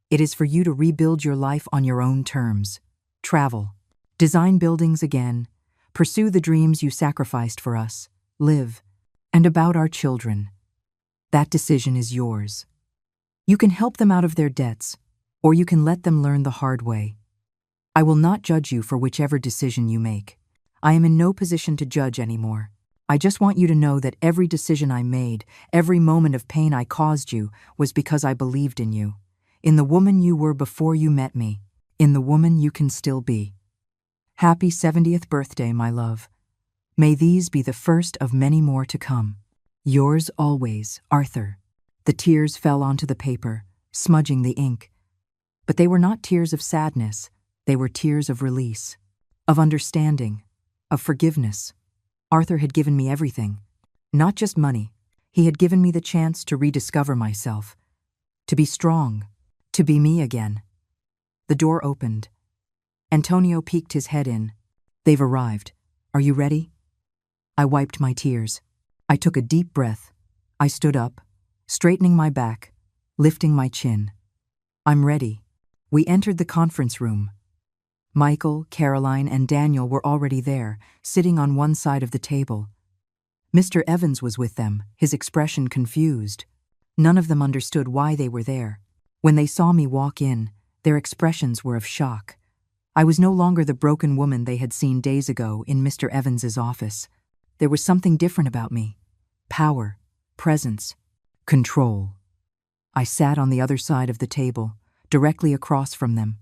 It is for you to rebuild your life on your own terms. Travel. Design buildings again. Pursue the dreams you sacrificed for us. Live. And about our children. That decision is yours. You can help them out of their debts, or you can let them learn the hard way. I will not judge you for whichever decision you make. I am in no position to judge anymore. I just want you to know that every decision I made, every moment of pain I caused you, was because I believed in you. In the woman you were before you met me. In the woman you can still be. Happy 70th birthday, my love. May these be the first of many more to come. Yours always, Arthur. The tears fell onto the paper, smudging the ink. But they were not tears of sadness. They were tears of release, of understanding, of forgiveness. Arthur had given me everything. Not just money. He had given me the chance to rediscover myself, to be strong, to be me again. The door opened. Antonio peeked his head in. They've arrived. Are you ready? I wiped my tears. I took a deep breath. I stood up, straightening my back, lifting my chin. I'm ready. We entered the conference room. Michael, Caroline, and Daniel were already there, sitting on one side of the table. Mr. Evans was with them, his expression confused. None of them understood why they were there. When they saw me walk in, their expressions were of shock. I was no longer the broken woman they had seen days ago in Mr. Evans's office. There was something different about me. Power, presence, control. I sat on the other side of the table, directly across from them.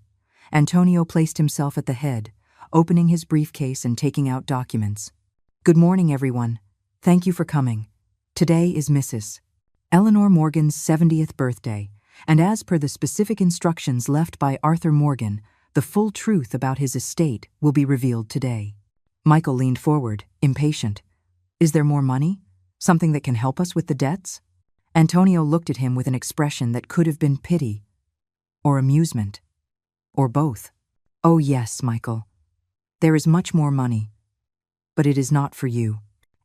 Antonio placed himself at the head, opening his briefcase and taking out documents. Good morning, everyone. Thank you for coming. Today is Mrs. Eleanor Morgan's 70th birthday, and as per the specific instructions left by Arthur Morgan, the full truth about his estate will be revealed today. Michael leaned forward, impatient. Is there more money? Something that can help us with the debts? Antonio looked at him with an expression that could have been pity, or amusement, or both. Oh yes, Michael. There is much more money, but it is not for you.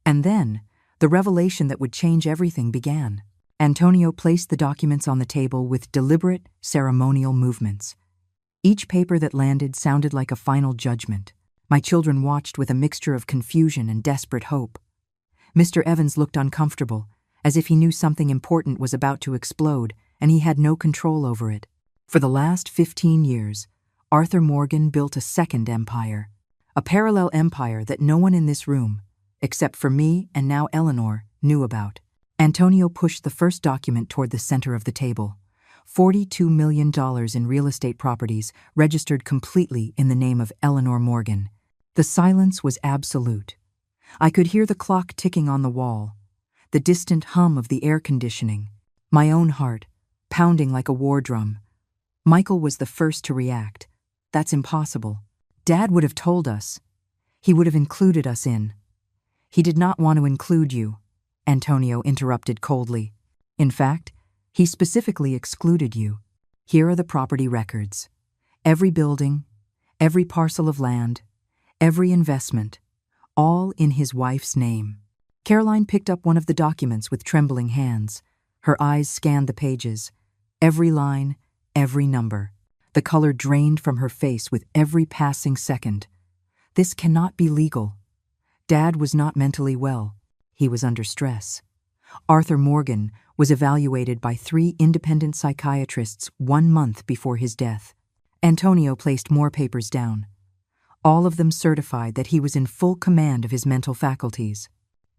And then, the revelation that would change everything began. Antonio placed the documents on the table with deliberate, ceremonial movements. Each paper that landed sounded like a final judgment. My children watched with a mixture of confusion and desperate hope. Mr. Evans looked uncomfortable, as if he knew something important was about to explode, and he had no control over it. For the last 15 years, Arthur Morgan built a second empire, a parallel empire that no one in this room, except for me and now Eleanor, knew about. Antonio pushed the first document toward the center of the table. $42 million in real estate properties registered completely in the name of Eleanor Morgan. The silence was absolute. I could hear the clock ticking on the wall, the distant hum of the air conditioning, my own heart pounding like a war drum. Michael was the first to react. That's impossible. Dad would have told us. He would have included us in. He did not want to include you, Antonio interrupted coldly. In fact, he specifically excluded you. Here are the property records. Every building, every parcel of land, every investment, all in his wife's name. Caroline picked up one of the documents with trembling hands. Her eyes scanned the pages. Every line, every number. The color drained from her face with every passing second. This cannot be legal. Dad was not mentally well. He was under stress. Arthur Morgan was evaluated by 3 independent psychiatrists 1 month before his death. Antonio placed more papers down. All of them certified that he was in full command of his mental faculties.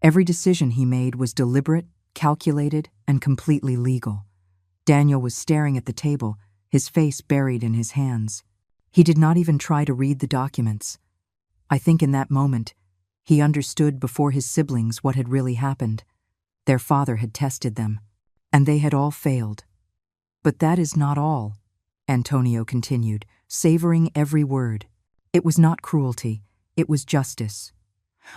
Every decision he made was deliberate, calculated, and completely legal. Daniel was staring at the table, his face buried in his hands. He did not even try to read the documents. I think in that moment, he understood before his siblings what had really happened. Their father had tested them, and they had all failed. But that is not all, Antonio continued, savoring every word. It was not cruelty, it was justice.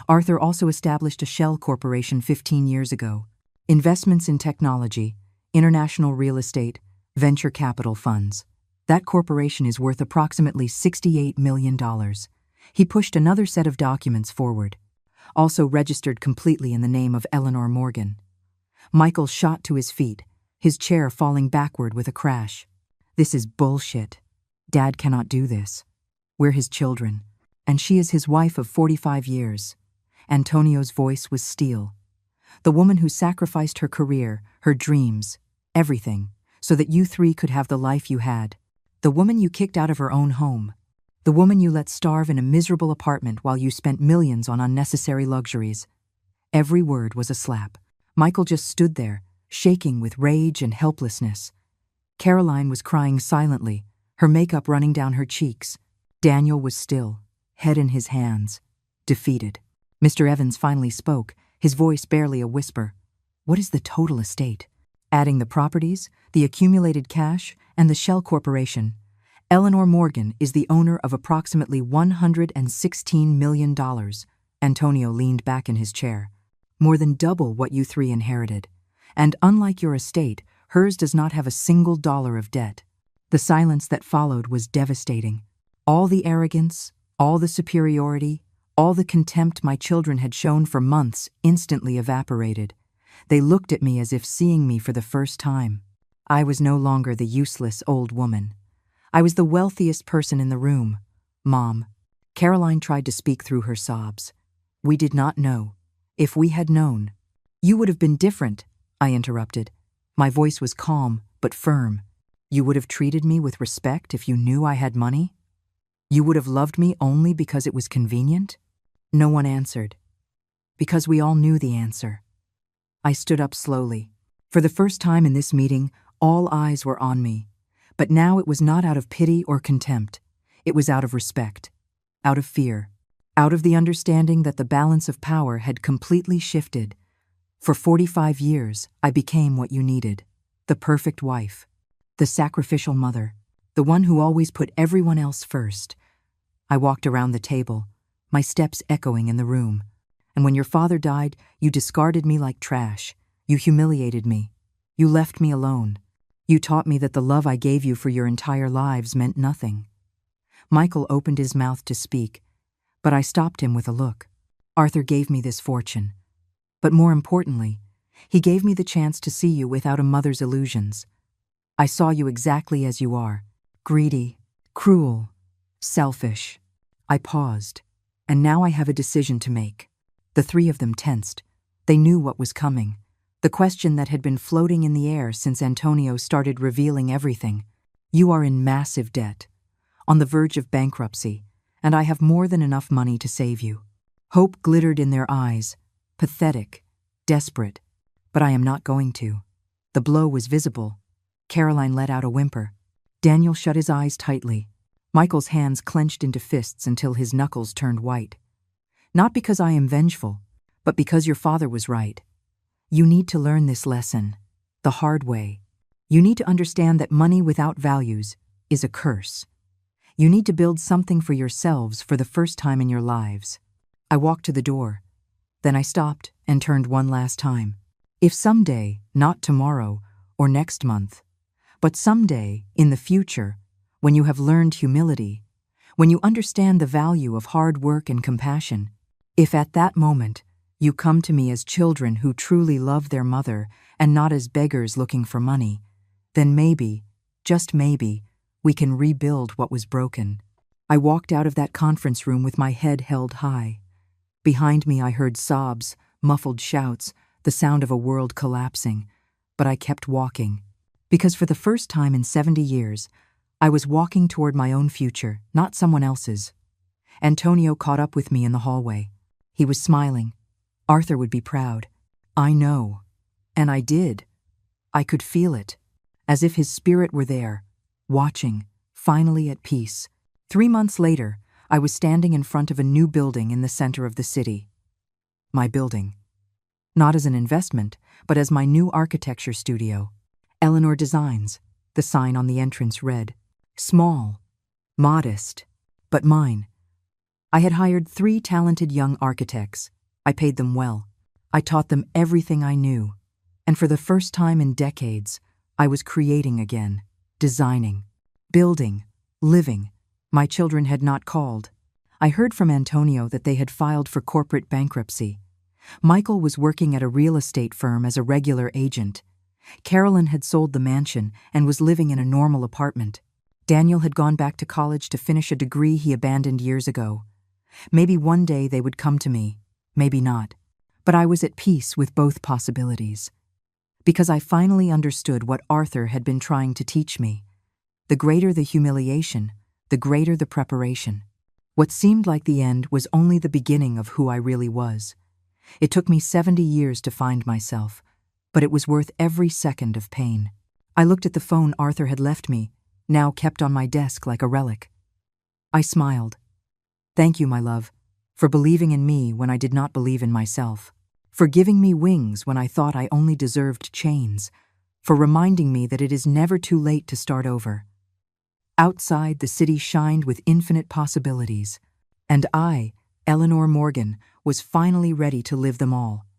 Arthur also established a shell corporation 15 years ago. Investments in technology, international real estate, venture capital funds. That corporation is worth approximately $68 million. He pushed another set of documents forward, also registered completely in the name of Eleanor Morgan. Michael shot to his feet, his chair falling backward with a crash. This is bullshit. Dad cannot do this. We're his children, and she is his wife of 45 years. Antonio's voice was steel. The woman who sacrificed her career, her dreams, everything, so that you 3 could have the life you had. The woman you kicked out of her own home. The woman you let starve in a miserable apartment while you spent millions on unnecessary luxuries. Every word was a slap. Michael just stood there, shaking with rage and helplessness. Caroline was crying silently, her makeup running down her cheeks. Daniel was still, head in his hands, defeated. Mr. Evans finally spoke, his voice barely a whisper. What is the total estate? Adding the properties, the accumulated cash, and the shell corporation, Eleanor Morgan is the owner of approximately $116 million. Antonio leaned back in his chair. More than double what you 3 inherited. And unlike your estate, hers does not have a single dollar of debt. The silence that followed was devastating. All the arrogance, all the superiority, all the contempt my children had shown for months instantly evaporated. They looked at me as if seeing me for the first time. I was no longer the useless old woman. I was the wealthiest person in the room. Mom. Caroline tried to speak through her sobs. We did not know. If we had known. You would have been different, I interrupted. My voice was calm, but firm. You would have treated me with respect if you knew I had money? You would have loved me only because it was convenient? No one answered. Because we all knew the answer. I stood up slowly. For the first time in this meeting, all eyes were on me. But now it was not out of pity or contempt. It was out of respect, out of fear, out of the understanding that the balance of power had completely shifted. For 45 years, I became what you needed. The perfect wife, the sacrificial mother, the one who always put everyone else first. I walked around the table, my steps echoing in the room. And when your father died, you discarded me like trash. You humiliated me. You left me alone. You taught me that the love I gave you for your entire lives meant nothing. Michael opened his mouth to speak, but I stopped him with a look. Arthur gave me this fortune. But more importantly, he gave me the chance to see you without a mother's illusions. I saw you exactly as you are, greedy, cruel, selfish. I paused, and now I have a decision to make. The 3 of them tensed. They knew what was coming. The question that had been floating in the air since Antonio started revealing everything. You are in massive debt, on the verge of bankruptcy, and I have more than enough money to save you. Hope glittered in their eyes, pathetic, desperate, but I am not going to. The blow was visible. Caroline let out a whimper. Daniel shut his eyes tightly. Michael's hands clenched into fists until his knuckles turned white. Not because I am vengeful, but because your father was right. You need to learn this lesson, the hard way. You need to understand that money without values is a curse. You need to build something for yourselves for the first time in your lives. I walked to the door. Then I stopped and turned one last time. If someday, not tomorrow or next month, but someday in the future, when you have learned humility, when you understand the value of hard work and compassion, if at that moment you come to me as children who truly love their mother and not as beggars looking for money, then maybe, just maybe, we can rebuild what was broken. I walked out of that conference room with my head held high. Behind me I heard sobs, muffled shouts, the sound of a world collapsing, but I kept walking. Because for the first time in 70 years, I was walking toward my own future, not someone else's. Antonio caught up with me in the hallway. He was smiling. Arthur would be proud. I know. And I did. I could feel it, as if his spirit were there, watching, finally at peace. 3 months later, I was standing in front of a new building in the center of the city. My building. Not as an investment, but as my new architecture studio. Eleanor Designs, the sign on the entrance read. Small, modest, but mine. I had hired 3 talented young architects. I paid them well. I taught them everything I knew. And for the first time in decades, I was creating again, designing, building, living. My children had not called. I heard from Antonio that they had filed for corporate bankruptcy. Michael was working at a real estate firm as a regular agent. Carolyn had sold the mansion and was living in a normal apartment. Daniel had gone back to college to finish a degree he abandoned years ago. Maybe one day they would come to me, maybe not. But I was at peace with both possibilities. Because I finally understood what Arthur had been trying to teach me. The greater the humiliation, the greater the preparation. What seemed like the end was only the beginning of who I really was. It took me 70 years to find myself, but it was worth every second of pain. I looked at the phone Arthur had left me, now kept on my desk like a relic. I smiled. Thank you, my love, for believing in me when I did not believe in myself, for giving me wings when I thought I only deserved chains, for reminding me that it is never too late to start over. Outside, the city shined with infinite possibilities, and I, Eleanor Morgan, was finally ready to live them all.